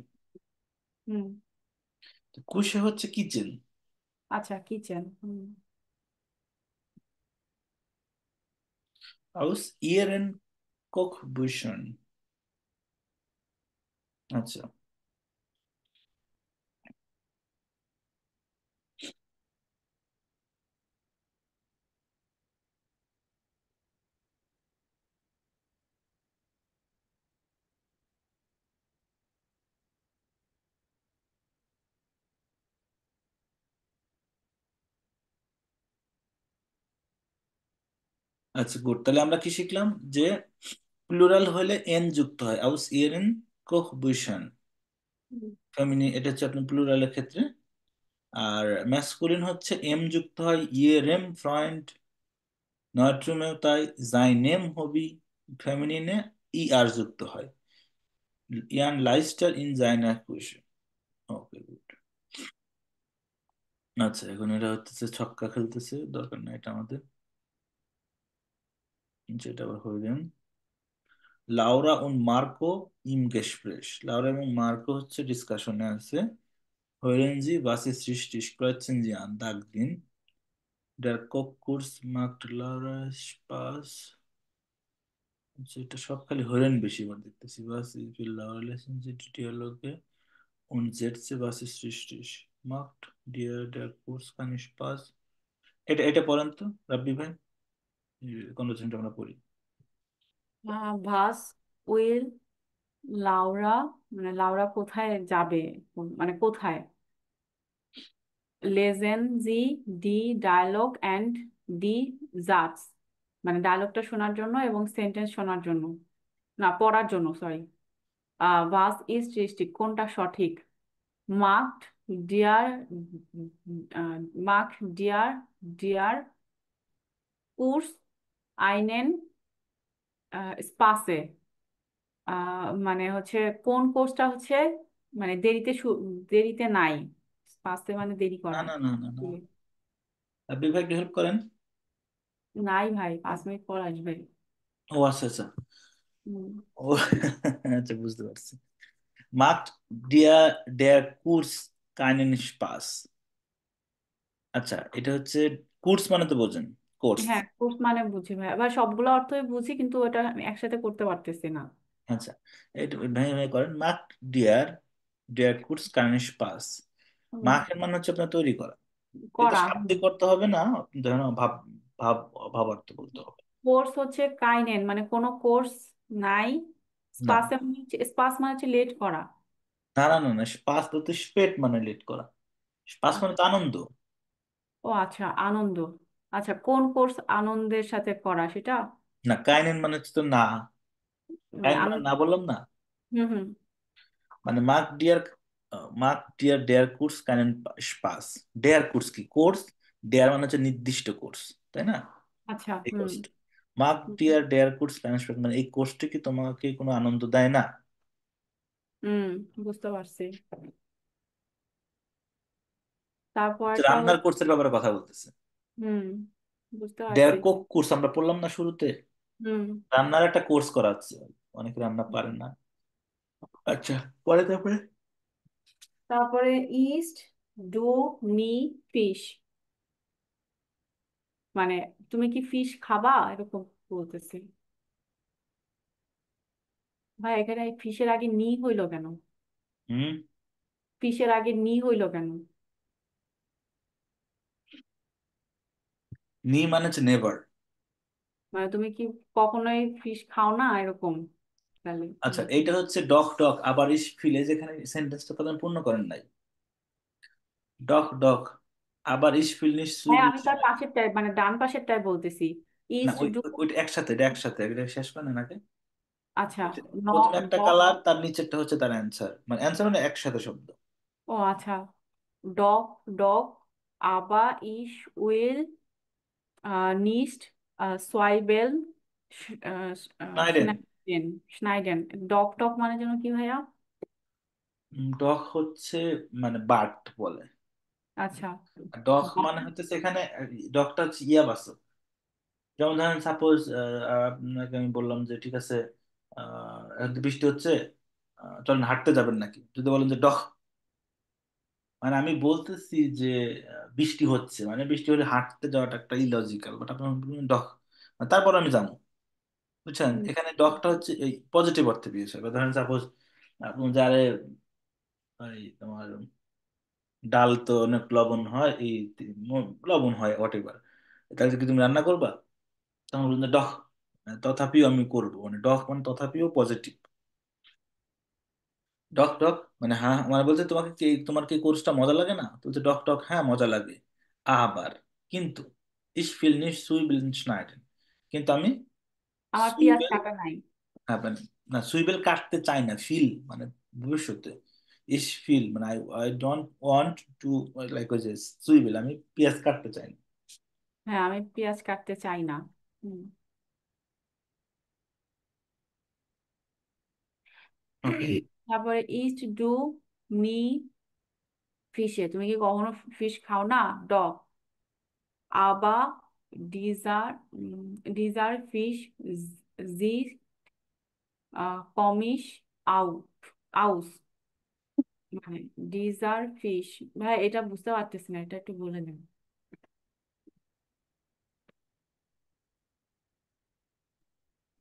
B: হুম,
A: কুশে হচ্ছে কিচেন।
B: আচ্ছা, কিচেন। হুম।
A: আউস ইয়েরেন কোক বুশন। আচ্ছা। আচ্ছা, গুড। তাহলে আমরা কি শিখলাম, যে প্লুরাল হলে এন যুক্ত হয়, আউস ইয়েরেন কোক বুশন।
B: হুম।
A: ফেমিনি এটা হচ্ছে আপনার প্লুরালের ক্ষেত্রে। আর ম্যাসকুলিন হচ্ছে এম যুক্ত হয়, ইয়েরেম ফ্রয়েন্ড। নয়ট্রিমেও তাই, জাইনেম হবি। ফেমিনিনে আর যুক্ত হয়, ইয়ান লাইস্টার ইন জাইনার কুশন। Okay, good. আচ্ছা, এখন এটা হচ্ছে ছক্কা খেলতেছে, দরকার নাই এটা আমাদের, যেটা আবার হইলেন। লাউরা und মার্কো ইম গেসপ্রেশ। লাউরা এবং মার্কো হচ্ছে ডিসকাশনে আছে। Hören Sie, was ist richtig? Kreuzen Sie an, দাগ দিন। Der Kochkurs macht Laura Spaß. আচ্ছা, এটা সব খালি হরেন বেশি বার দেখতেছি। Was ich will Laura lesen Sie die Dialoge und Sätze, was ist richtig? Macht dir der Kurs keinen Spaß? এটা এটা পড়েন তো, রাব্বি ভাই, কনভারসেশনটা আমরা পড়ি।
B: ভাস উইল লাউরা, মানে লাউরা কোথায় যাবে, মানে কোথায়? লেজেন জি ডি ডায়ালগ অ্যান্ড ডি জাজ, মানে ডায়লগটা শোনার জন্য এবং সেন্টেন্স শোনার জন্য। না, পড়ার জন্য, সরি। বাস ইজ ডিস্ট্রিক্ট কোনটা সঠিক? মার্কড ডিয়ার, মার্ক ডিয়ার, ডিয়ার কুর্স আইনেন স্পাসে। মানে হচ্ছে কোন কোর্সটা হচ্ছে মানে দেরিতে নাই। স্পাসে মানে দেরি
A: না
B: করা।
A: না না না না, আপনি ভাই একটু হেল্প করেন।
B: নাই ভাই, 5 মিনিট পর আসবে।
A: ও আচ্ছা আচ্ছা।
B: হুম।
A: ও আচ্ছা, বুঝতে পারছি। মাঠ ডিয়ার ডেয়ার কুর্স কাইনেন স্পাস। আচ্ছা, এটা হচ্ছে কোর্স মানে তো বোঝেন, কোর্স।
B: হ্যাঁ, কোর্স মানে বুঝি ভাই, আবার সবগুলো অর্থই বুঝি, কিন্তু ওটা আমি একসাথে করতে পারতেছি না।
A: আচ্ছা, এটা ভেঙে ভেঙে করেন। মাঠ ডিয়ার ডেয়ার কুর্স কাইনেন স্পাস।
B: হুম,
A: মাখের মানে হচ্ছে আপনার তৈরি করা। এটা
B: করা।
A: শাব্দিক করতে হবে না, আপনি ধরেন ভাব ভাব ভাবার্থ বলতে হবে।
B: কোর্স হচ্ছে কাইনেন মানে কোনো কোর্স নাই।
A: না
B: স্পাস মানে হচ্ছে লেট করা।
A: না না না না, স্পাস তো স্পেট মানে লেট করা। স্পাস মানে
B: আচ্ছা।
A: তো আনন্দ।
B: ও আচ্ছা, আনন্দ। আচ্ছা, কোন কোর্স আনন্দের সাথে করা সেটা?
A: না, কাইনেন মানে হচ্ছে তো না।
B: মানে
A: কাইনেন মানে
B: আনন্দ।
A: না বললাম না।
B: হুম হুম।
A: মানে মার্ক ডিয়ার ডেয়ার কোর্স কাইনেন স্পাস। ডেয়ার কোর্স কি কোর্স? ডেয়ার মানে হচ্ছে নির্দিষ্ট কোর্স, তাই না?
B: আচ্ছা।
A: এই
B: হুম
A: কোর্সটা মার্ক
B: হুম
A: ডিয়ার ডেয়ার কোর্স কাইনেন স্পাস, মানে এই কোর্সটা কি তোমাকে কোনো আনন্দ দেয় না?
B: হুম, বুঝতে পারছি।
A: হচ্ছে
B: তারপরটা
A: রান্নার
B: হচ্ছে।
A: কোর্সের ব্যাপারে কথা বলতেছে।
B: হুম, বুঝতে
A: ডেয়ার
B: পারছি।
A: কুক কোর্স আমরা পড়লাম না শুরুতে?
B: হুম।
A: রান্নার একটা কোর্স করাচ্ছে, অনেকে রান্না পারেন না। আচ্ছা, পরে তারপরে
B: তারপরে ইস্ট ডু মি ফিশ, মানে তুমি কি ফিশ খাবা এরকম বলতেছি। ভাই এখানে ফিশের আগে নি হইলো কেন?
A: হুম,
B: ফিশের আগে নি হইলো কেন?
A: নি মানে হচ্ছে নেভার।
B: মানে তুমি কি কখনোই ফিশ খাও না এরকম, তাহলে
A: আচ্ছা,
B: বলছি।
A: এইটা হচ্ছে ডক ডক আবার ইস ফিলে, যেখানে সেন্টেন্সটা প্রথমে পূর্ণ করেন নাই। ডক ডক আবার ইস ফিল নিশ্চয়ই
B: হ্যাঁ, আমি
A: বুঝছি।
B: তার পাশেরটায় মানে ডান পাশেরটায় বলতেছি।
A: না,
B: ইস্ট
A: ওই
B: ডু।
A: ওইটা একসাথে, এটা একসাথে, এটা শেষ করেন নাকি?
B: আচ্ছা। ন
A: প্রথমে একটা
B: ড।
A: কালার, তার নিচেরটা হচ্ছে তার অ্যান্সার, মানে অ্যান্সার মানে একসাথে শব্দ।
B: ও আচ্ছা। ডগ, ডগ আবা ইস উইল নিস্ট সোয়াইবেল
A: নাইডেন।
B: স্নাইডেন। স্নাইডেন। ডগ টক মানে যেন কি ভাইয়া?
A: ডক হচ্ছে মানে বার্ড বলে।
B: আচ্ছা।
A: Dock
B: dog.
A: মানে হচ্ছে সেখানে ডকটা হচ্ছে ইয়া বাসো। যেমন ধরেন সাপোজ আপনাকে আমি বললাম যে ঠিক আছে, বৃষ্টি হচ্ছে, চলেন হাঁটতে যাবেন নাকি, যদি বলেন যে ডক, মানে আমি বলতেছি যে বৃষ্টি হচ্ছে, মানে বৃষ্টি হলে হাঁটতে যাওয়াটা একটা ইলজিক্যাল, বাট আপনার বলবেন ডক, তারপর আমি যাবো। বুঝছেন,
B: হুম।
A: এখানে ডকটা হচ্ছে এই পজিটিভ অর্থে দিয়েছে। এবার ধরেন সাপোজ আপনি যারে এই তোমার ডাল তো অনেক লবণ হয়, লবণ হয় হোয়াট এভার, তাহলে কি তুমি রান্না করবা? তখন বলবেন যে ডক, তথাপিও আমি করবো, মানে ডক মানে তথাপিও পজিটিভ। ডক ডক মানে হ্যাঁ, মানে বলছে তোমাকে কি, তোমার কি কোর্সটা মজা লাগে না? তো বলছে ডক ডক, হ্যাঁ মজা লাগে। আবার কিন্তু ইস ফিল নিশ সুই বিল schneiden, কিন্তু আমি
B: আমার পেঁয়াজ
A: সুইবেল,
B: কাটা নাই।
A: হ্যাঁ মানে না, সুইবেল কাটতে চাই না, ফিল মানে ভবিষ্যতে। ইস ফিল মানে I I don't want to, like ওই যে সুইবেল, আমি পেঁয়াজ কাটতে চাই না।
B: হ্যাঁ, আমি পেঁয়াজ কাটতে চাই না। হুম।
A: ওকে।
B: তারপরে ইস্ট ডু মি ফিশে, তুমি কি কখনো ফিশ খাও না? ডগ আবা ডিজার, ডিজার ফিশ জি কমিশ আউট আউস, মানে ডিজার ফিশ। ভাই এটা বুঝতে পারতেছি না, এটা একটু বলে দেন।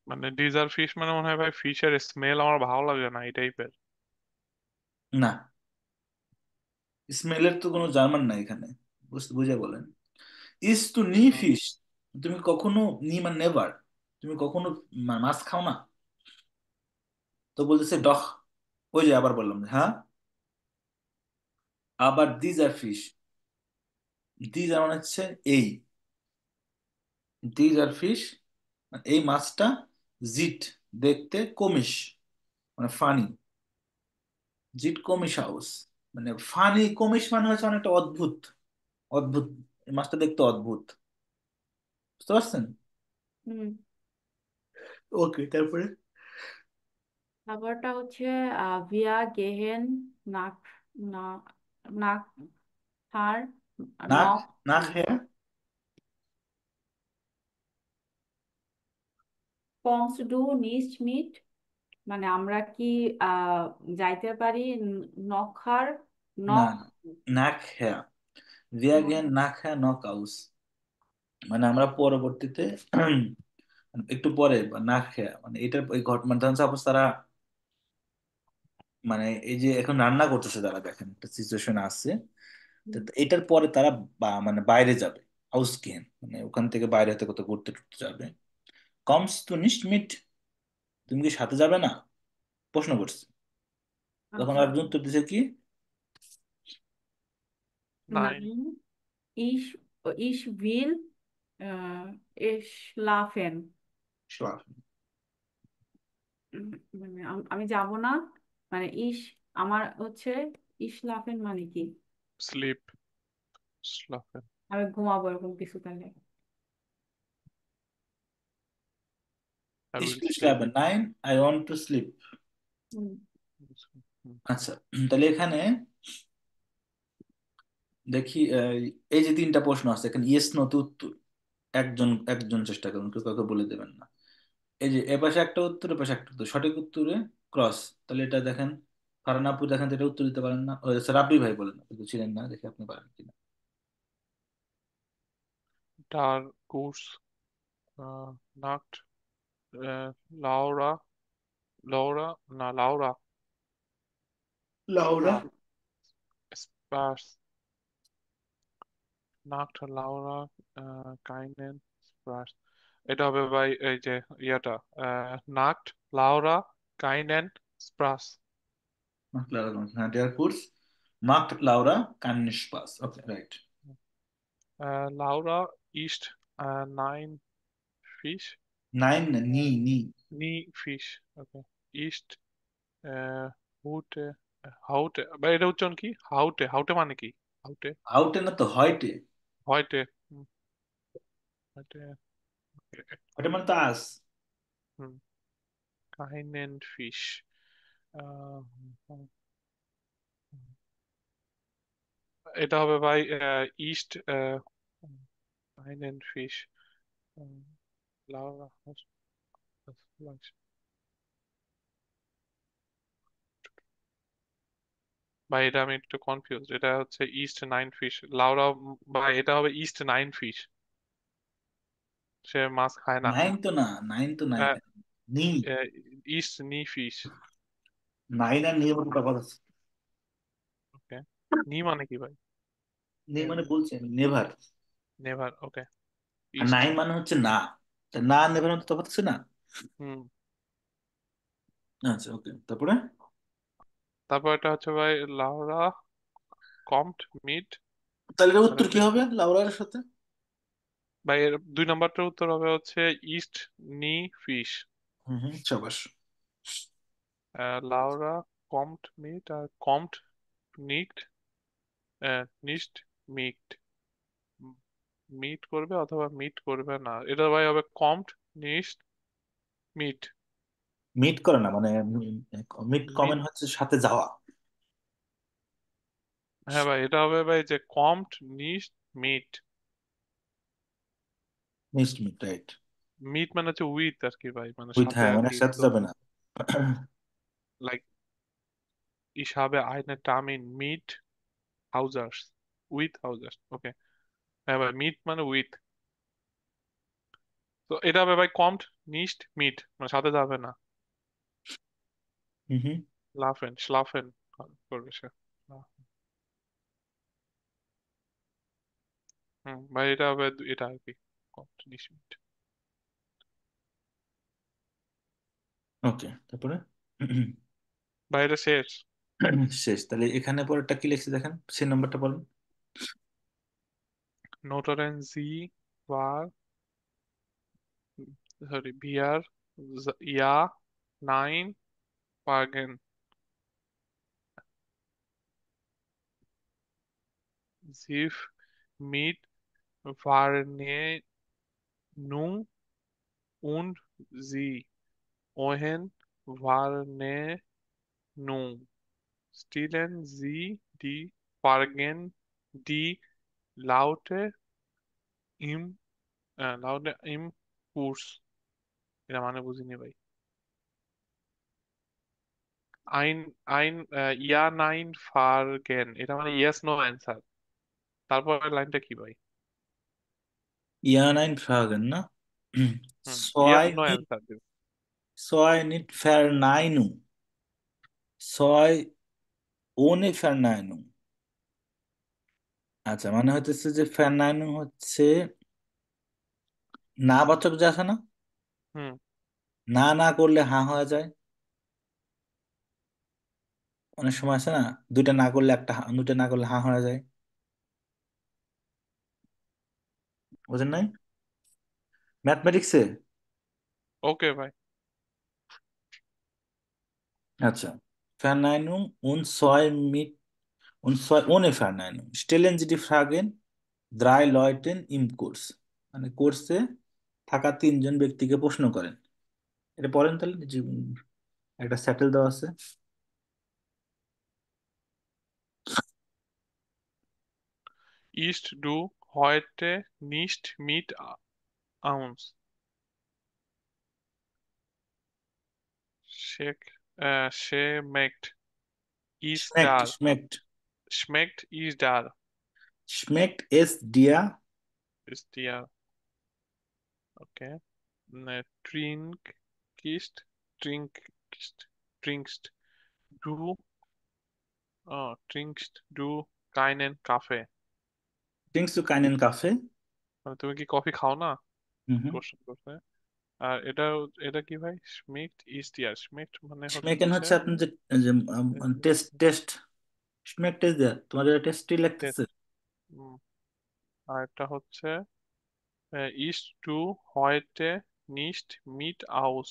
C: মানে ডিজার ফিশ মানে মনে হয় ভাই ফিশের স্মেল আমার ভালো লাগে না এই টাইপের।
A: না, স্মেলের তো কোনো জার্মান নাই এখানে, বুঝে বলেন। ইস টু নি ফিশ, তুমি কখনো, নি মানে নেভার, তুমি কখনো মাছ খাও না? তো বলতেছে ডখ, ওই যে আবার বললাম যে, হ্যাঁ আবার these are fish, these are মানে হচ্ছে এই, দিজ আর ফিশ, এই মাছটা জিট, দেখতে কমিশ, মানে ফানি। জিট কমিশ হাউস, মানে ফানি। কমিশ মানে হচ্ছে অনেকটা অদ্ভুত, অদ্ভুত। এই মাছটা দেখতে অদ্ভুত, বুঝতে পারছেন?
B: হুম।
A: ওকে, তারপরে?
B: খাবারটা হচ্ছে ভিয়া গেহেন নাক না নাক হার
A: নাক,
B: নখ
A: নাক
B: ফিস।
A: হ্যাঁ।
B: কমস ডু নিস্ট মিট, মানে আমরা কি আহ যাইতে পারি নখার
A: না
B: নখ।
A: না, নাক হ্যাঁ, wir
B: নখ।
A: gehen nachher noch aus, মানে আমরা পরবর্তীতে একটু পরে, বা না খেয়া, মানে এটার ওই ঘটনা, সাপোজ তারা, মানে এই যে এখন রান্না করতেছে তারা, দেখেন একটা সিচুয়েশন আছে, তো এটার পরে তারা মানে বাইরে যাবে, আউসগেন, মানে ওখান থেকে বাইরে হতে কোথাও ঘুরতে টুরতে যাবে। কমস টু নিস্ট মিট, তুমি কি সাথে যাবে না, প্রশ্ন করছে। তখন
B: আচ্ছা।
A: অর্জুন উত্তর দিছে কি?
C: Nine.
B: Nine is is will schlafen।
A: schlafen।
B: উম, মানে আমি যাব না, মানে আমার হচ্ছে schlafen মানে কি?
C: স্লিপ, স্লাফেন।
B: আমি ঘুমাবো এরকম কিছু তাহলে।
C: I
A: Ich
C: will
A: will
C: sleep.
A: schlafen, nein, I want to sleep।
B: হুম।
A: আচ্ছা, তাহলে এখানে দেখি, এই যে তিনটা প্রশ্ন আছে এখানে, ইয়েস নো তো উত্তর, একজন একজন চেষ্টা করুন, কেউ কাউকে বলে দেবেন না। এই যে এপাশে একটা উত্তর, এপাশে একটা উত্তর, সঠিক উত্তরে ক্রস। তাহলে এটা দেখেন, ফারহান আপু দেখেন তো, এটা উত্তর দিতে পারেন না, ও আচ্ছা, রাব্বি ভাই বলেন, আপনি তো ছিলেন না, দেখি আপনি পারেন কিনা।
C: ডার কুস, নাক্ট, লাউরা, লাউরা, না লাউরা,
A: লাউরা।
C: স্পার্স, নাক্ট লাউরা, কাইনেন, স্পার্স। এটা হবে ভাই এই যে ইয়াটা, নাক্ট লাউরা, কাইনেন, স্প্রাস।
A: মার্ক লাউরা, হ্যাঁ, ডেয়ার কোর্স, মার্ক লাউরা কান্নিস পাস, ওকে রাইট।
C: লাউরা ইস্ট, নাইন ফিশ,
A: নাইন না, নি নি।
C: নি ফিশ। ওকে। ইস্ট, হুটে, হাউটে, বা এটা উচ্চারণ কি? হাউটে, হাউটে মানে কি? হাউটে,
A: আউটে না তো হয়টে।
C: হয়টে, হয়টে।
A: হয়টে মানে তো আস।
C: হুম। কাইনেন ফিশ। এটা হবে ভাই ইস্ট, কাইনেন ফিশ, লাউরা, ভাই এটা আমি একটু কনফিউজ। এটা হচ্ছে ইস্ট নাইন ফিশ, লাউরা। ভাই এটা হবে ইস্ট নাইন ফিশ, সে মাছ খায় না।
A: নাইন তো না, নাইন তো নাই, নি।
C: ইস্ট নি ফিশ।
A: নাইন আর নি মধ্যে তফাৎ আছে।
C: ওকে। নি মানে কি ভাই?
A: নি মানে বলছি আমি, নেভার।
C: নেভার। ওকে।
A: আর
C: ইস্ট।
A: নাইন মানে হচ্ছে না, তা না নেভার মধ্যে তফাৎ আছে না।
C: হুম।
A: আচ্ছা, ওকে, তারপরে?
C: তারপর এটা হচ্ছে ভাই লাউরা, কম্ট, মিট।
A: তাহলে এর
C: আর
A: উত্তর কি
C: এটা
A: হবে লাউরার সাথে?
C: ভাই এর দুই নাম্বারটার উত্তর হবে হচ্ছে ইস্ট নি ফিশ।
A: হুম হুম, সাবাস।
C: লাউরা, কম্ট, মিট, আর কম্ট, নিট, নিস্ট, মিট। মিট করবে অথবা মিট করবে না, এটা ভাই হবে কম্ট, নিস্ট, মিট।
A: মিট করে না, মানে মিট
C: মিট।
A: কমেন্ট হচ্ছে সাথে যাওয়া।
C: হ্যাঁ ভাই, এটা হবে ভাই যে কম্ট, নিস্ট, মিট।
A: মিস্ট মিট, রাইট।
C: মিট মানে হচ্ছে উইথ আর কি ভাই, মানে
A: উইথ,
C: সাথে
A: হ্যাঁ,
C: আর
A: মানে
C: কি।
A: সাথে
C: তো
A: যাবে না।
C: Like, ich habe eine Termin mit Hausarzt, with Hausarzt। ওকে। হ্যাঁ ভাই, মিট মানে উইথ। তো এটা হবে ভাই কম্ট, নিস্ট, মিট, মানে সাথে যাবে না।
A: হুম হুম।
C: লাফেন, স্লাফেন করবে সে। হুম ভাই, এটা হবে এটা আর কি, কম্ট, নিস্ট, মিট।
A: ওকে, তারপরে?
C: ভাই এটা শেষ।
A: শেষ? তাহলে এখানে পরেরটা কি লিখছে দেখেন, সে নাম্বারটা বলেন।
C: Notoren Sie war, sorry, wir, ja, 9 Fragen. Sie mit Wahrnehmung und sie ohne Wahrnehmung stellen sie die Fragen, die Laute im Laute im Kurs. এটা মানে বুঝিনি ভাই। ইয়া নাইন ফারগেন এটা মানে ইয়েস নো অ্যান্সার। তারপরের লাইনটা কি ভাই?
A: Ja, nein, Fragen, ne?
C: হুম, ইয়েস
A: Zwei
C: নো
A: nicht,
C: অ্যান্সার দিও।
A: zwei nicht Verneinung. Zwei ohne Verneinung। আচ্ছা, মানে হচ্ছে যে ফেরনাইনুম হচ্ছে না বাচক যে আছে না,
C: হুম।
A: না না করলে হা হয়ে যায়। অনেক সময় আছে না, দুইটা না করলে একটা দুইটা না করলে হা হয়ে যায়, বুঝেন নাই ম্যাথমেটিক্সে?
C: ওকে ভাই।
A: আচ্ছা, Verneinung und zwei mit und zwei ohne Verneinung stellen Sie die Fragen drei Leuten im Kurs। মানে কোর্সে থাকা তিনজন ব্যক্তিকে প্রশ্ন করেন। এটা পড়েন তাহলে, যে একটা স্যাটেল দেওয়া আছে।
C: Isst du heute nicht mit uns? Schmeckt ist
A: Schmeckt,
C: da.
A: schmeckt,
C: Schmeckt ist da.
A: schmeckt es dir?
C: Ist dir. Okay. Ne, trinkst, trinkst du, trinkst du keinen Kaffee?
A: Trinkst du keinen Kaffee?
C: মানে তুমি কি coffee খাও না?
A: Mhm.
C: Question করছে। আর এটা এটা কি ভাই? স্মিক্ট ইজ ডিয়ার। স্মিক্ট মানে
A: schmecken
C: হচ্ছে
A: হচ্ছে আপনার যে যে test test, schmeckt es dir, তোমার এটা টেস্টি লাগতেছে।
C: টেস্ট। আর এটা হচ্ছে isst du heute nicht mit aus?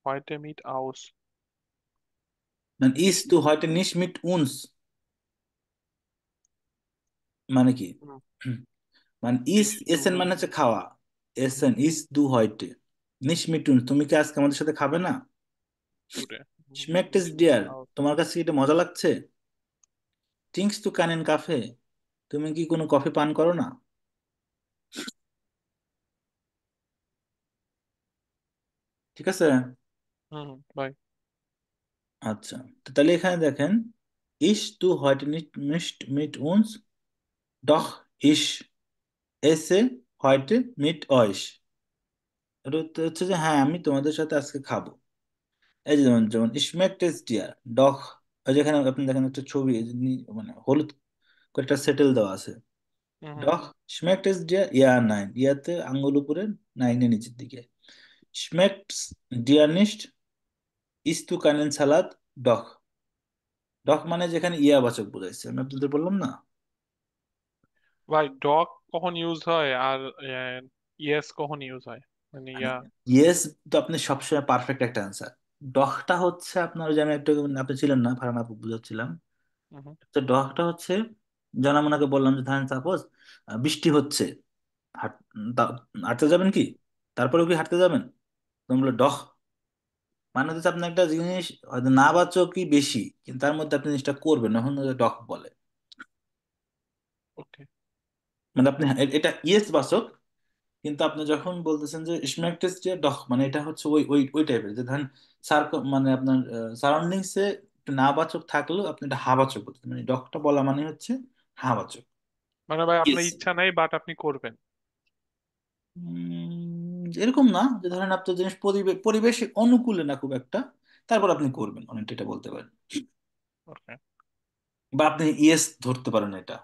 C: Heute mit aus.
A: dann isst du heute nicht mit uns, মানে কি?
C: হুম,
A: মানে
C: isst
A: এসেন
C: du
A: মানে হচ্ছে খাওয়া। এসেন ইস দু হয়টে, নিস মিটুন, তুমি কি আজকে আমাদের সাথে খাবে না?
C: today?
A: schmeckt es
C: Nicht mit
A: dir,
C: aus.
A: তোমার কাছে কি এটা মজা লাগছে? trinkst du keinen কাফে, তুমি কি কোনো কফি পান করো না? ঠিক আছে।
C: হুম, বাই।
A: আচ্ছা, তো তাহলে এখানে দেখেন, ইস তু heute nicht mit uns, doch ich esse heute mit euch। এটা হচ্ছে যে হ্যাঁ, আমি তোমাদের সাথে আজকে খাবো। এই যে যেমন যেমন schmeckt es dir, doch, ওই যেখানে আপনি দেখেন একটা ছবি, এই যে মানে হলুদ করে একটা সেটেল দেওয়া আছে।
C: হুম, হুম।
A: doch schmeckt es dir, ja nein, ইয়াতে আঙ্গুল উপরে, নাইনের নিচের দিকে। schmeckt dir nicht, isst du keinen Salat, doch। doch মানে যেখানে ইয়া বাচক বোঝাইছে, আমি আপনাদের বললাম না।
C: ভাই ডগ কখন ইউজ হয় আর ইয়েস কখন ইউজ হয়? মানে
A: মানে
C: ইয়া।
A: ইয়েস তো আপনি সবসময় পারফেক্ট একটা অ্যান্সার। ডখটা হচ্ছে আপনার ওই যে আমি একটু, আপনি ছিলেন না, ফার্মা বুঝাচ্ছিলাম।
C: হুম,
A: তো ডখটা হচ্ছে, যেমন ওনাকে বললাম যে ধরেন সাপোজ বৃষ্টি হচ্ছে, হাঁট হাঁটতে যাবেন কি? তারপরেও কি হাঁটতে যাবেন? তোমরা ডখ মানে হচ্ছে আপনি একটা জিনিস হয়তো না বাচকই বেশি, কিন্তু তার মধ্যে আপনি জিনিসটা করবেন, এখন ডখ বলে।
C: ওকে।
A: মানে আপনি এটা ইয়েস বাচক, কিন্তু আপনি যখন বলতেছেন যে স্ম্যাকটেস যে ডখ, মানে এটা হচ্ছে ওই ওই ওই টাইপের যে ধরেন সার, মানে আপনার সারাউন্ডিংস এ একটু নাবাচক থাকলেও আপনি এটা হাবাচক বলতেছেন, মানে ডখটা বলা মানে হচ্ছে হাবাচক।
C: মানে ভাই আপনার
A: ইয়েস।
C: ইচ্ছা নেই বাট আপনি করবেন।
A: এরকম না যে ধরেন আপনার জিনিস পরিবেশ অনুকূলে না খুব একটা, তারপর আপনি করবেন, অনেকটা এটা বলতে পারেন।
C: ওকে।
A: বা আপনি ইয়েস ধরতে পারেন এটা,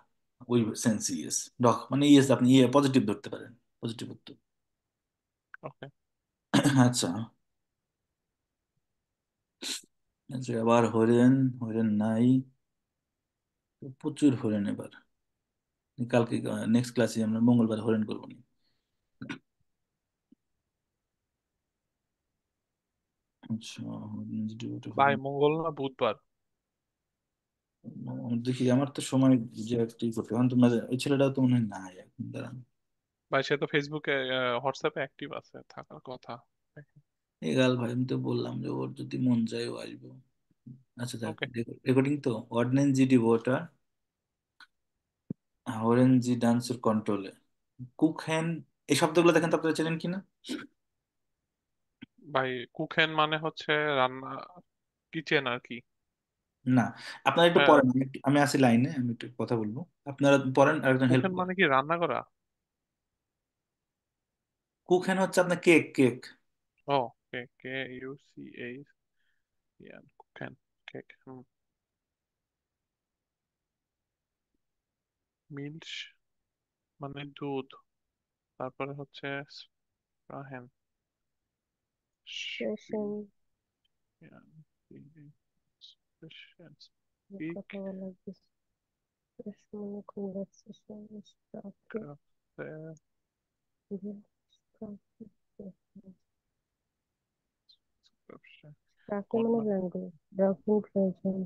A: ওই সেন্স ইয়েস। ডখ মানে ইয়েস, আপনি ইয়ে পজিটিভ ধরতে পারেন, পজিটিভ উত্তর।
C: ওকে।
A: আচ্ছা, আচ্ছা, আবার হরেন, হরেন নাই, প্রচুর হরেন এবার। কালকে নেক্সট ক্লাসে আমরা মঙ্গলবার হরেন করবো নি।
C: ভাই মঙ্গল না বুধবার?
A: দেখি, আমার তো সময় যে একটাই করতে এখন তো ওই ছেলেটাও তো মনে হয় নাই এখন, দাঁড়ান।
C: ভাই সে তো ফেসবুকে হোয়াটসঅ্যাপে অ্যাক্টিভ আছে, থাকার কথা।
A: এগাল ভাই, আমি তো বললাম যে ওর যদি মন চায় ও আসবো। আচ্ছা যাক,
C: ওকে।
A: রেকর্ডিং তো অর্ডিনেন্স জিডি ওটা অরেঞ্জ জি ডান্সের কন্ট্রোলে কুক হ্যান, এই শব্দগুলো দেখেন তো আপনারা চেনেন কিনা।
C: ভাই কুকেন মানে হচ্ছে রান্না, কিচেন আর কি।
A: না, আপনারা একটু
C: হ্যাঁ।
A: পড়েন, আমি আছি লাইনে, আমি একটু কথা বলবো, আপনারা পড়েন আর একজন হেল্প
C: কুকেন
A: করেন।
C: মানে কি রান্না করা?
A: কুক হ্যান হচ্ছে আপনার কেক, কেক।
C: ও, K K U C H, কুকেন, কেক। মিল্ক মানে দুধ, তারপরে হচ্ছে স্প্রাহেন,
D: Expression,
C: স্পিক,
D: কথা বলা, expression, conversation, sprache, sprache মানে language, broken version,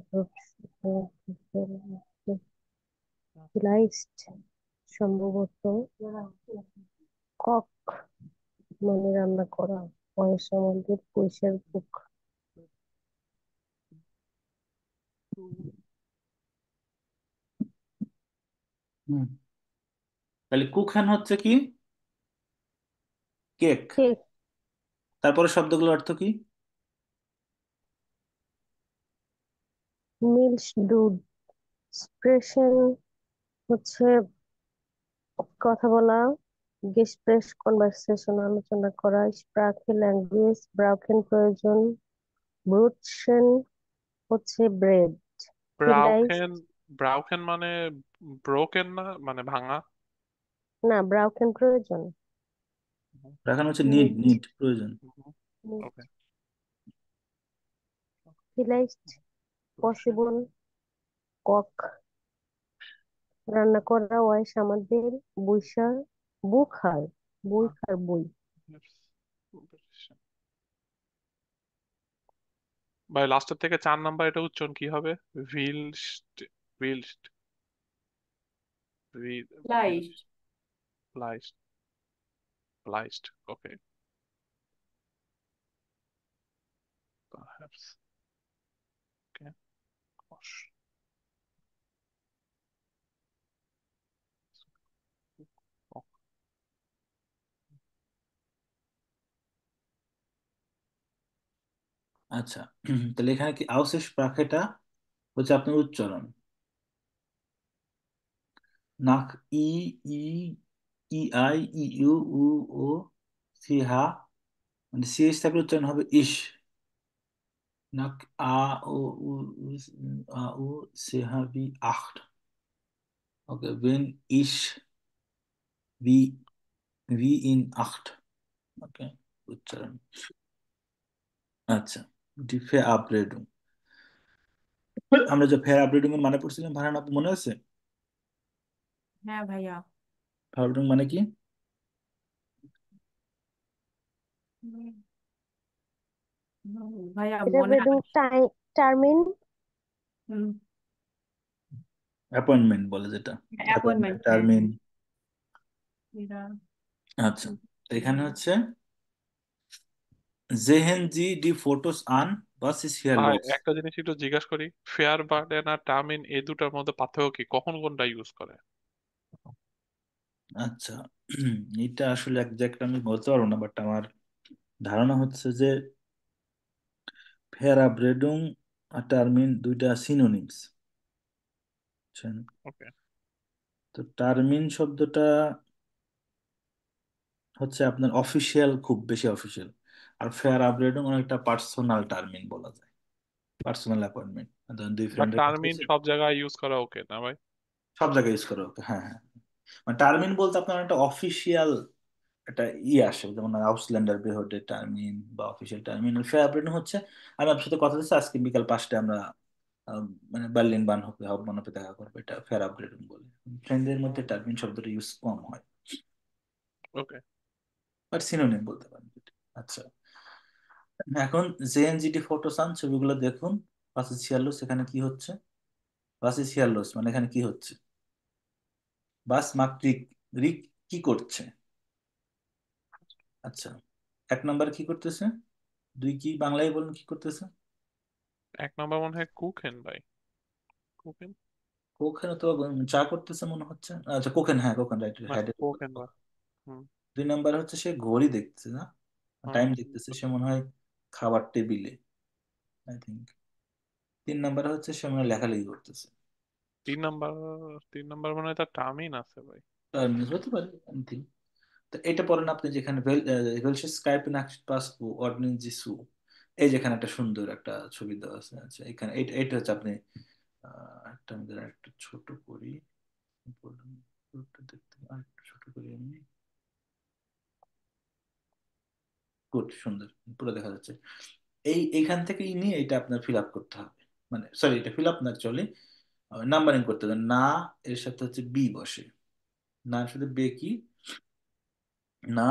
D: vielleicht, সম্ভবত, কক মানে রান্না করা, বয়স আমাদের পয়সার বুক,
A: হুম, তাহলে কুক হ্যান হচ্ছে কি, কেক।
D: কেক,
A: তারপরে শব্দগুলোর অর্থ কি?
D: মিল্ক দুধ, এক্সপ্রেশন হচ্ছে কথা বলা, গেস্প্রেস কনভারসেশন আলোচনা করা, স্প্রাকে ল্যাঙ্গুয়েজ, ব্রাউকেন প্রয়োজন, ব্রুটশেন হচ্ছে ব্রেড, ফিলাইস্ট
C: ব্রাউকেন, ব্রাউকেন মানে ব্রোকেন না, মানে ভাঙা।
D: না ব্রাউকেন প্রয়োজন,
A: এখন হচ্ছে নিড,
D: নিট
A: নিড প্রয়োজন।
D: নিট
C: ওকে।
D: ফিলাইস্ট পসিবল, কক রান্না করা, ওয়াইস আমাদের, বৈশা বুখার, বই খার বই,
C: ভাই লাস্টের থেকে 4 নাম্বার এটা উচ্চারণ কি হবে? ভিলস্ট, ভিলস্ট,
B: লাইট।
C: লাইস্ট, লাইস্ট। ওকে। পারহ্যাপস। ওকে।
A: আচ্ছা, তাহলে এখানে কি আউশেষ প্রাকেটা হচ্ছে আপনার উচ্চারণ। নাক ই, ই, ই আই, ই ইউ, উ, ও, সি হা, মানে সিএস থাকলে উচ্চারণ হবে ইস। নাক আ, ও, উ, উ, আ, উ, সি হা, বি আcht। Okay, wenn ich wie, wie in acht। Okay, উচ্চারণ। আচ্ছা, die Verabredung, আমরা যে Verabredung এর মানে পড়ছিলাম ভাড়া, মনে আছে?
B: হ্যাঁ ভাইয়া।
A: Verabredung মানে কি?
B: হুম, ভাইয়া
D: এটা
B: মনে
D: বেডিং
B: আসছে।
D: টার্মিন,
B: হুম,
A: অ্যাপয়েন্টমেন্ট বলে যেটা, অ্যাপয়েন্টমেন্ট
B: অ্যাপয়েন্টমেন্ট, হ্যাঁ
A: টার্মিন।
B: হ্যাঁ। এরা
A: আচ্ছা, তো এখানে হচ্ছে sehen Sie die Fotos an, was ist hier
C: ভাই
A: los?
C: একটা জিনিস একটু জিজ্ঞাসা করি, ফেয়ার বার্ডেন আর টার্মিন এই দুটার মধ্যে পার্থক্য কি, কখন কোনটা ইউজ করে?
A: আচ্ছা, এটা আসলে একজ্যাক্ট আমি বলতে পারবো না, বাট আমার ধারণা হচ্ছে যে ফেয়ারাব্রেডুং আর টার্মিন দুইটা সিনোনিমস।
C: ওকে।
A: তো টার্মিন শব্দটা হচ্ছে আপনার অফিসিয়াল, খুব বেশি অফিসিয়াল। আর ফেয়ার আপগ্রেডিং অনেকটা পার্সোনাল টার্মিন বলা যায়, পার্সোনাল অ্যাপয়েন্টমেন্ট। ধরেন দুই
C: বাট
A: ফ্রেন্ডের কথা
C: টার্মিন
A: হচ্ছে,
C: সব জায়গায় ইউজ করা ওকে না ভাই?
A: সব জায়গায় ইউজ করা ওকে, হ্যাঁ হ্যাঁ। মানে টার্মিন বলতে আপনার একটা অফিসিয়াল একটা আসে, যেমন আউসল্যান্ডার বিহোর্ডের টার্মিন বা অফিসিয়াল টার্মিন। ফেয়ার আপগ্রেডিং হচ্ছে আমি আপনার সাথে কথা দিচ্ছি আজকে বিকাল 5টায় আমরা মানে বার্লিন বানহফে দেখা করবো, এটা ফেয়ার আপগ্রেডিং বলে। ফ্রেন্ডদের মধ্যে টার্মিন শব্দটা ইউজ কম হয়,
C: ওকে।
A: বাট সিনোনিম বলতে পারেন। আচ্ছা, এখন জেএনজিটি ফটোসান ছবিগুলো দেখুন। বাসে ছিয়াল্লোস, এখানে কি হচ্ছে? বাসে ছিয়াল্লোস মানে এখানে কি হচ্ছে? বাস মাতৃক, রিক কি করছে? আচ্ছা, এক নাম্বার কি করতেছে? দুই কি বাংলায় বলুন, কি করতেছে?
C: এক নম্বর মনে হয় কুকেন ভাই, কুকেন
A: কোকেন তো চা করতেছে মনে হচ্ছে। আচ্ছা কোকেন, হ্যাঁ কোকেন, রাইট,
C: না,
A: হ্যাড।
C: কুকেন বা হুম
A: দুই নাম্বার হচ্ছে সে ঘড়ি দেখতেছে না,
C: হুম
A: টাইম দেখতেছে, সে মনে হয় খাবার টেবিলে, আই থিঙ্ক। তিন নাম্বার হচ্ছে সে মনে হয় লেখালেখি করতেছে।
C: তিন নাম্বার, তিন নাম্বার মনে হয় তার টার্মিন আছে ভাই।
A: টার্মিনেট হতে পারে, anything। তো এটা পড়েন আপনি যেখানে welches Skype nach Passt ordnen Sie zu। এই যেখানে একটা সুন্দর একটা ছবি দেওয়া আছে। আচ্ছা এখানে এটা এটা হচ্ছে আপনি একটা আমাদের একটা ছোট করি, পুরোটা দেখতে আর একটু ছোট করি আমি। গুড, সুন্দর, পুরো দেখা যাচ্ছে। এইখান থেকেই নিয়ে এটা আপনার ফিল আপ করতে হবে, মানে সরি এটা ফিল আপ না, অ্যাকচুয়ালি নাম্বারিং করতে হবে। না এর সাথে হচ্ছে বি বসে, না এর সাথে বে কি, না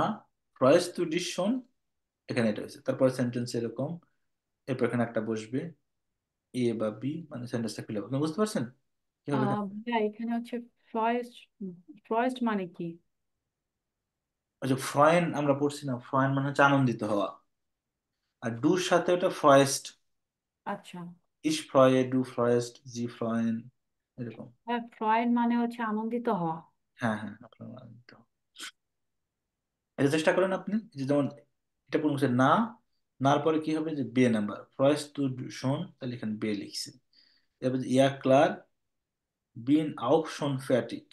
A: ফ্রয়েস টু ডিশন, এখানে এটা হয়েছে। তারপর সেন্টেন্স এরকম, এরপর এখানে একটা বসবে এ বা বি, মানে সেন্টেন্সটা ফিল আপ। আপনি বুঝতে পারছেন কিভাবে এখানে?
B: ভাইয়া এখানে হচ্ছে ফ্রয়েস্ট, ফ্রয়েস্ট মানে কি?
A: ওই যে ফ্রয়েন আমরা পড়ছি না, ফ্রয়েন মানে হচ্ছে আনন্দিত হওয়া, আর ডুর সাথে ওটা ফ্রয়েস্ট,
B: আচ্ছা,
A: ইস ফ্রয়ে, ডু ফ্রয়েস্ট, জি ফ্রয়েন, এরকম।
B: হ্যাঁ ফ্রয়েড মানে হচ্ছে আনন্দিত হওয়া।
A: হ্যাঁ হ্যাঁ, আপনার আনন্দিত হওয়া। এটা চেষ্টা করেন আপনি, এই যে যেমন এটা পূর্ণ করছে না, নার পরে কি হবে, যে বে নাম্বার ফ্রয়েস্ট টু শোন, তাহলে এখানে বে লিখছে। এবার ইয়া ক্লার বিন আউক শোন ফ্যাটিক,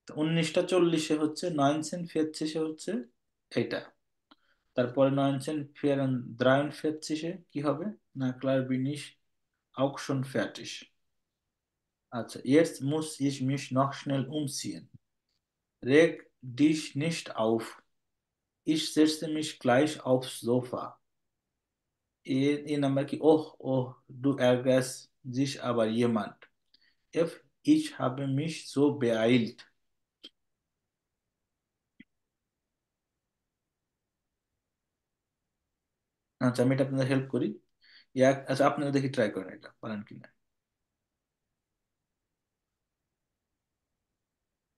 A: 19টা 40-এ হচ্ছে নাইনসেন ফিয়াচ্ছিসে হচ্ছে এটা। তারপরে নাইনসেন ফিয়ারেন দ্রায়ন ফিয়াচ্ছিসে কি হবে, না ক্লার বিনিশ আউক শোন ফ্যাটিস। আচ্ছা, jetzt muss ich mich noch schnell umziehen, reg dich nicht auf, ich setze mich gleich aufs Sofa। এই নাম্বার কি, ওহ ওহ, du ärgerst dich aber jemand, if ich habe mich so beeilt। আচ্ছা আমি এটা আপনাদের হেল্প করি। আচ্ছা আপনারা দেখি ট্রাই করেন, এটা পারেন কিনা।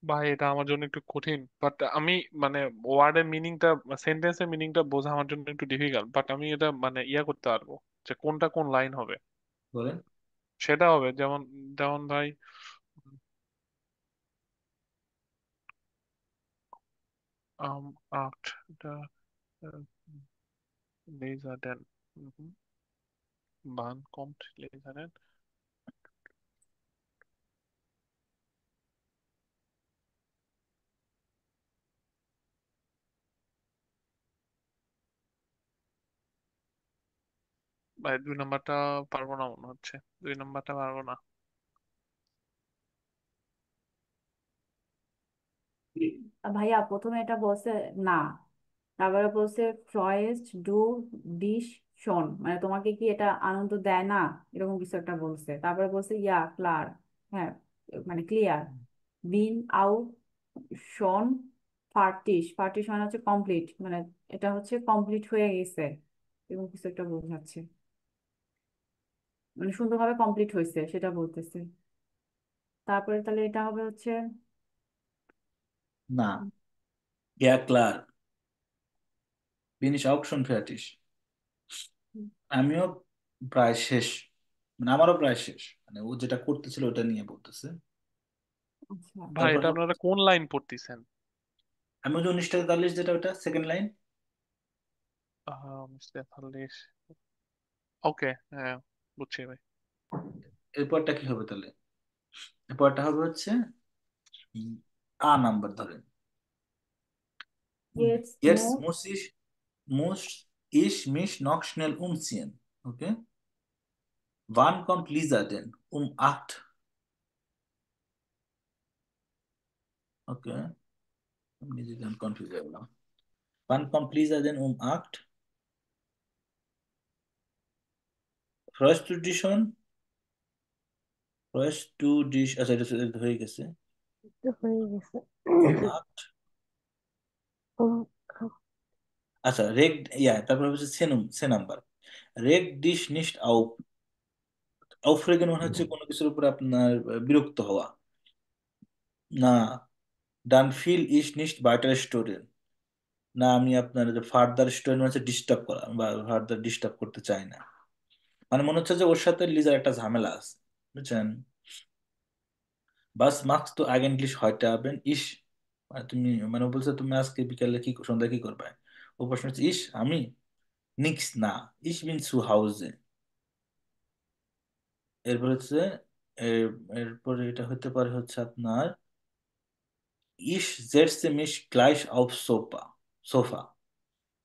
C: ভাই এটা আমার জন্য একটু কঠিন, বাট আমি মানে ওয়ার্ডের মিনিংটা, সেন্টেন্সের মিনিংটা বোঝা আমার জন্য একটু ডিফিকাল্ট, বাট আমি এটা মানে ইয়া করতে পারবো যে কোনটা কোন লাইন হবে।
A: বলেন।
C: সেটা হবে যেমন, যেমন ভাই acht der Leser denn wann kommt Leser denn? ভাই দুই নাম্বারটা পারবো না মনে হচ্ছে, দুই নাম্বারটা পারবো না।
B: ভাইয়া প্রথমে এটা বলছে না, তারপরে বলছে ফ্রয়েস্ট ডু ডিশ শোন, মানে তোমাকে কি এটা আনন্দ দেয় না, এরকম কিছু একটা বলছে। তারপরে বলছে ইয়া ক্লার, হ্যাঁ মানে ক্লিয়ার, বিন আউ শোন ফার্টিস, ফার্টিস মানে হচ্ছে কমপ্লিট, মানে এটা হচ্ছে কমপ্লিট হয়ে গেছে, এরকম কিছু একটা বোঝাচ্ছে, মানে সুন্দরভাবে কমপ্লিট হয়েছে সেটা বলতেছে। তারপরে তাহলে এটা হবে হচ্ছে
A: না, ইয়া ক্লার bin ich auch schon fertig। আমিও প্রায় শেষ, মানে আমারও প্রায় শেষ, মানে ও যেটা করতেছিল ওটা নিয়ে বলতেছে।
B: আচ্ছা।
C: ভাই
A: তারপর
C: এটা আপনারা কোন লাইন পড়তেছেন?
A: আমি ওই যে 19টা 43 যেটা, ওটা সেকেন্ড লাইন।
C: মিস্টার খালিশ, ওকে হ্যাঁ বুঝছি ভাই।
A: এরপরটা কি হবে তাহলে? এরপরটা হবে হচ্ছে আ নাম্বার ধরেন,
B: Jetzt
A: jetzt
B: muss,
A: muss ich mich noch schnell umziehen, okay? Wann kommt Lisa denn? Um 8, okay? আমি নিজে কনফিউজ হয়ে গেলাম। Wann kommt Lisa denn um 8? Freust du dich schon? Freust du dich, আচ্ছা এটা হয়ে গেছে।
D: তো হয়ে গেছে।
A: Um 8,
D: উম,
A: আচ্ছা, রেগ, ইয়া, তারপর হচ্ছে সে নাম্বার, রেগ ডিশ নিস্ট আউফরেগেন মানে হচ্ছে কোনো কিছুর উপরে আপনার বিরক্ত হওয়া। না, ডান ফিল ইস নিস্ট বাইটার স্টোরেন, না আমি আপনার ফার্দার স্টোরেন মানে হচ্ছে ডিস্টার্ব করা, বা ফার্দার ডিস্টার্ব করতে চাই না। মানে মনে হচ্ছে যে ওর সাথে লিজার একটা ঝামেলা আছে, বুঝছেন? বাস মার্কস তো আগেন্টলিশ হয়টা হবেন ইস, মানে তুমি, মানে ও বলছে তুমি আজকে বিকালে কি সন্ধ্যায় কি করবে। ও প্রশ্ন হচ্ছে ইস আমি, নিক্স না, ইস বিন সু হাউজে। এরপর হচ্ছে এরপরে এটা হতে পারে হচ্ছে আপনার ইস setze mich gleich auf sofa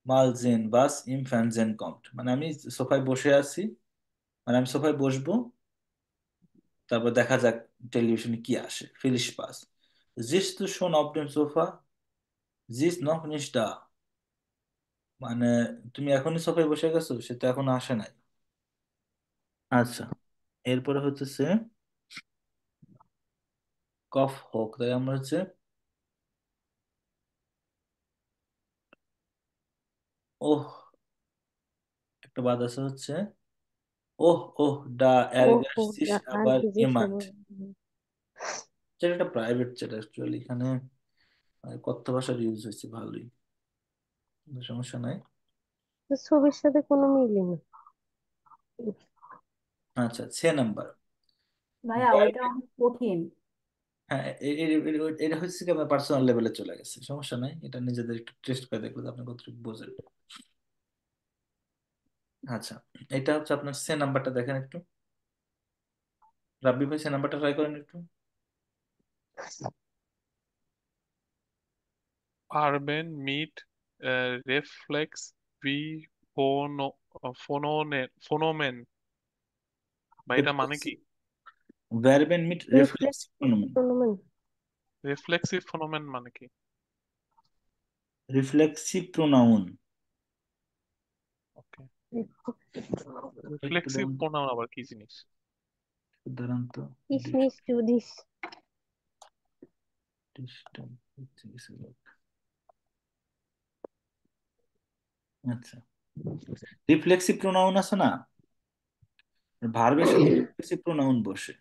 A: mal sehen was im Fernsehen kommt, মানে আমি সোফায় বসে আছি, মানে আমি সোফায় বসবো, তারপর দেখা যাক টেলিভিশনে কি আসে। viel Spaß, siehst du schon auf dem Sofa, sie ist noch nicht da, মানে তুমি এখনই সোফায় বসে গেছো, সে তো এখন আসে নাই। আচ্ছা, এরপরে হচ্ছে কফ হোক, তাই আমরা হচ্ছে ওহ, একটা বাদ আছে হচ্ছে ওহ ওহ ডা
D: ওহো,
A: ärgerst dich
D: দা
A: aber
D: আগে যে
A: jemand,
D: সবার
A: যেটা একটা প্রাইভেট চ্যাট অ্যাকচুয়ালি, এখানে কথ্য ভাষার ইউজ হয়েছে ভালোই, কোনো সমস্যা নাই।
D: ছবির সাথে কোনো মিলই না।
A: আচ্ছা, সে নাম্বার,
B: ভাইয়া ওইটা অনেক কঠিন।
A: হ্যাঁ এটা হচ্ছে কি আপনার পার্সোনাল লেভেলে চলে গেছে, সমস্যা নাই, এটা নিজেদের একটু টেস্ট করে দেখলে আপনি কতটুকু বোঝেন। আচ্ছা, এটা হচ্ছে আপনার সে নাম্বারটা দেখেন একটু, রাব্বি ভাই সে নাম্বারটা ট্রাই করেন একটু।
C: পারবেন মিট রেফ্লেক্স ভি ফোনো ফোনোমেন, বা এটা মানে কি?
A: ভার্বেন মিট রিফ্লেক্সিভ
D: রিফ্লেক্সিভ
A: প্রোনোমেন,
D: ফেনোমেন।
C: রিফ্লেক্সিভ ফোনোমেন মানে কি?
A: রিফ্লেক্সিভ প্রোনাউন,
C: ওকে,
A: একটু
C: রিফ্লেক্সিভ
A: দাঁড়ান তো,
C: প্রোনাউন আবার কি জিনিস?
A: একটু দাঁড়ান তো,
D: কিসমিস চুদিস।
A: ডিস্টার্ব হচ্ছে কিছু লোক। আচ্ছা, রিফ্লেক্সিভ প্রোনাউন আছে না, ভার্বের সাথে রিফ্লেক্সিভ প্রোনাউন বসে।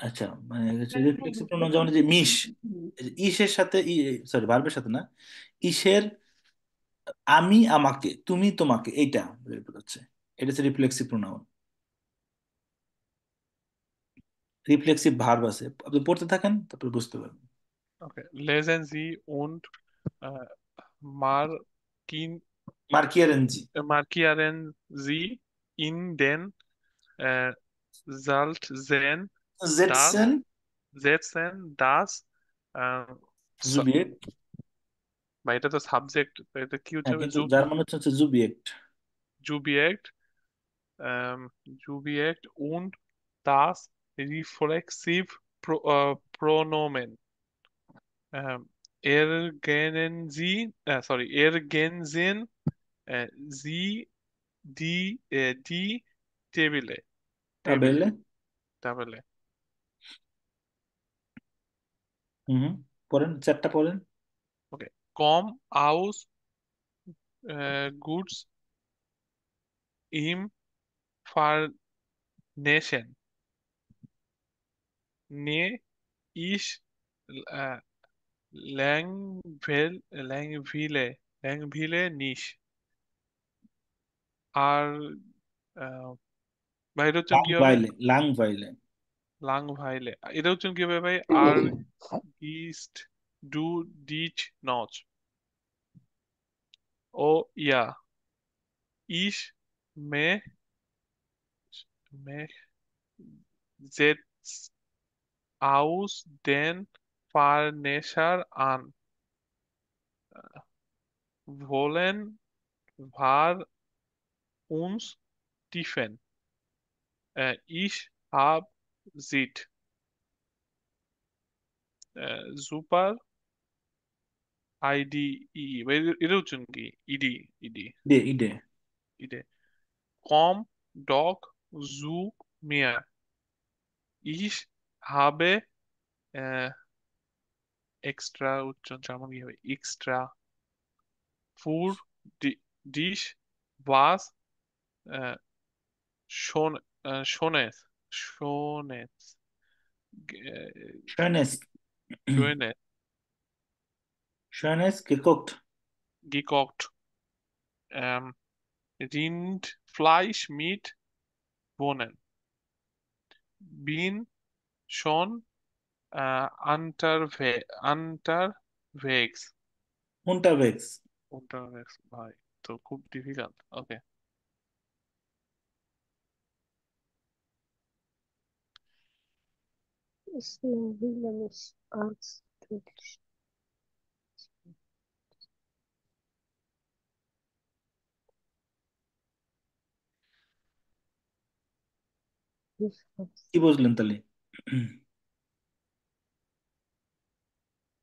A: আচ্ছা, মানে হচ্ছে রিফ্লেক্সিভ প্রোনাউন যেমন এই যে মিশ, এই যে ইসের সাথে, সরি ভার্বের সাথে না, ইসের আমি আমাকে, তুমি তোমাকে, এইটা বের হচ্ছে, এটা হচ্ছে রিফ্লেক্সিভ প্রোনাউন। রিফ্লেক্সিভ ভার্ব আছে, আপনি পড়তে থাকেন তারপর বুঝতে পারবেন।
C: ওকে, লেজেন জি und মার্কিন
A: মার্কিয়ারেন জি,
C: markieren Sie in den äh, Salzen
A: জেটসেন
C: das setzen das äh, Su-
A: জুবিয়েক্ট,
C: বা এটা তো সাবজেক্ট, এটা কি হচ্ছে
A: হ্যাঁ
C: হবে?
A: কিন্তু জার্মান হচ্ছে জুবিয়েক্ট।
C: Subjekt, Subjekt und das Reflexivpronomen. Ergänzen Sie die Tabelle.
A: তাবেলে,
C: Tabelle. Tabelle.
A: হুম, পড়েন চারটা পড়েন।
C: Okay. Komm aus Goods im Verneschen. Ne ich äh, Langweilen nicht. আর ভাই এটা উচ্চারণ
A: লাং
C: কি হবে?
A: ভাইলে, লাং ভাইলে,
C: লাংভাইলে, এটা উচ্চারণ কি হবে ভাই? আর গিস্ট ডু ডিচ নচ, ও ইয়া ইস মে মে setzt aus den Furniture an. Wollen wir uns treffen? Ich hab sieht. Super IDE, এটা উচ্চারণ কি? ইডি, ইডি,
A: ইডে ইডে,
C: ইডে। Komm doch zu mir. Ich habe extra উচ্চারণ জার্মান কি হবে? এক্সট্রা ফুড, ডিশ, ভাস, শোন, শোনেস, শোনেস,
A: শয়নেস।
C: শোনে,
A: শয়নেস gekocht।
C: gekocht, Rindfleisch mit Bohnen, bin schon unterwegs,
A: unterwegs।
C: unterwegs, ভাই তো খুব difficult. Okay,
D: Ich will mich als ich
A: কি বুঝলেন তাহলে?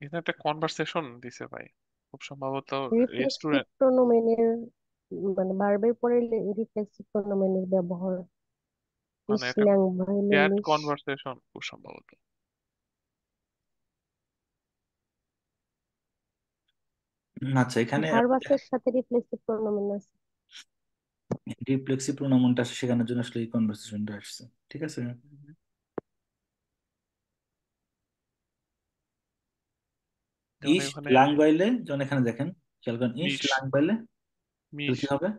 C: এখানে একটা কনভারসেশন দিছে ভাই, খুব সম্ভবত
D: রিফ্লেক্সিভ
C: রেস্টুরেন্ট,
D: প্রোনোমেনের মানে ভার্বের পরে রিফ্লেক্সিভ প্রোনোমেনের ব্যবহার
C: মানে
D: ইস
C: একটা চ্যাট
D: ল্যাঙ্গুয়েজ
C: কনভারসেশন খুব সম্ভবত।
A: আচ্ছা, এখানে
D: ভার্ব আছে সাথে রিফ্লেক্সিভ প্রোনোমেন আছে।
A: রিফ্লেক্সিভ প্রোনাউনটা শেখানোর জন্য আসলে এই কনভারসেশনটা আসছে। ঠিক আছে।
C: হুম। যেমন
A: ইস
C: এখানে
A: লাংবাইলে, যখন এখানে দেখেন, খেয়াল করেন, ইস
C: মিশ,
A: লাংবাইলে তাহলে
C: মিশ,
A: কি হবে?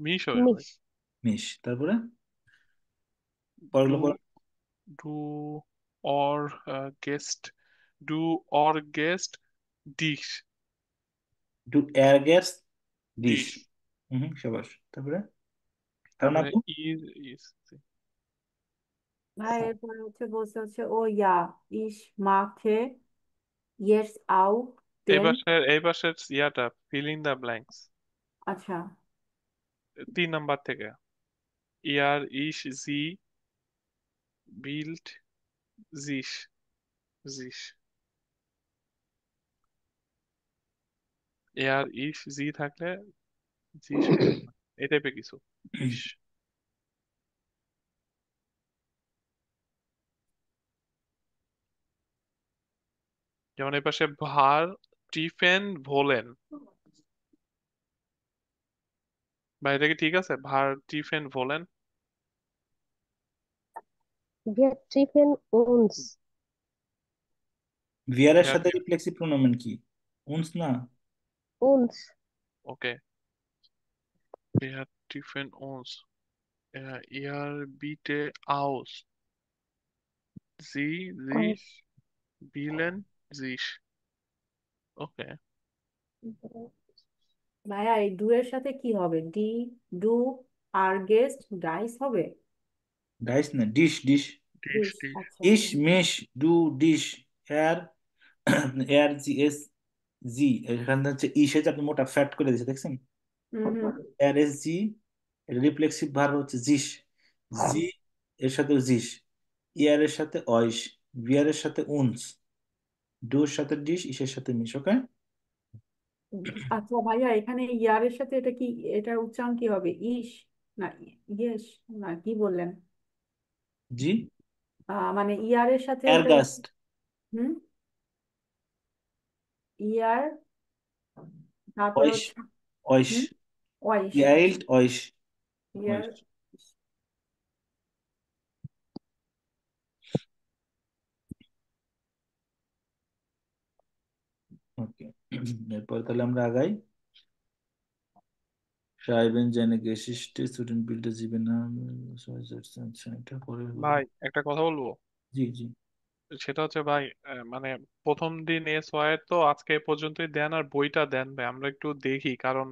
C: মিশ হবে ভাই।
D: মিস
A: মিশ। তারপরে পরগুলো
C: ডু,
A: পড়েন।
C: ডু অর গেস্ট, ডু অর গেস্ট ডিশ,
A: ডু এয়ার গ্যাস ডিশ।
C: ডিশ,
A: হুম, সাবাস। তারপরে কারণ
C: তারপরে
A: আপু
C: ইজ, ইজ,
B: ভাই এরপরে বলছে ও ইয়া ইস মাখে ইয়েস আউ
C: এই
B: তেল।
C: পাশের এই পাশের ইয়াটা ফিল ইন দা ব্ল্যাঙ্কস,
B: আচ্ছা,
C: 3 নাম্বার থেকে, ইয়ার ইশ জি বিল্ড জিস, জিস, এয়ার ইশ জি থাকলে জিস বিল্ড, এই টাইপের কিছু, ইশ। যেমন এই পাশে ভার টিফেন ভোলেন, বা এটা কি ঠিক আছে? ভার টিফেন ভোলেন,
D: wir treffen uns
A: ভিয়ারের
C: ভার
A: সাথে রিফ্লেক্সিভ প্রোনাউন কি? উনস না?
D: uns
C: ওকে, ভার টিফেন ওন্স, ইয়ার বিটে আউস, জি জিস
D: aus
C: বিলেন জিস, ওকে।
B: ভাইয়া এই ডু এর সাথে কি হবে? ডু আর গেস্ট ডাইস হবে।
A: ডাইস না, ডিশ ডিশ।
C: ডিশ,
B: ডিশ,
C: ডিশ,
B: আচ্ছা।
A: ইস মিশ ডু ডিশ এয়ার, এয়ার জি এস জি। এখানে হচ্ছে ইসে যে আপনি মোটা ফ্যাট করে দিয়েছে, দেখছেন?
B: হুম হুম।
A: এয়ার এস জি, রিফ্লেক্সিভ ভার্ব হচ্ছে জিস। জি এর সাথে জিস, ইয়ার এর সাথে অইস, বিয়ার এর সাথে উনস, ডুর সাথে ডিশ, ইসের সাথে মিশ। ওকে।
B: আচ্ছা ভাইয়া এখানে ইয়ারের সাথে এটা কি, এটার উচ্চারণ কি হবে? ইস না ইয়েস, না কি বললেন?
A: জি
B: মানে ইয়ারের সাথে এটা
A: এয়ারগাস্ট,
B: হুম, ইয়ার, তারপরে
A: অইস
B: হচ্ছে
A: অইস,
B: হুম, ওয়াইশ, আচ্ছা,
A: ইয়াইল্ট অইস,
B: ইয়ার।
A: অইস। ওকে। এরপর তাহলে আমরা আগাই। schreiben seine Geschichte zu den Bildern sieben Namen, এটা পরে হবে।
C: ভাই একটা কথা বলবো,
A: জি জি।
C: সেটা হচ্ছে ভাই, মানে প্রথম দিন এস ওয়াই তো আজকে এ পর্যন্তই দেন, আর বইটা দেন ভাই আমরা একটু দেখি, কারণ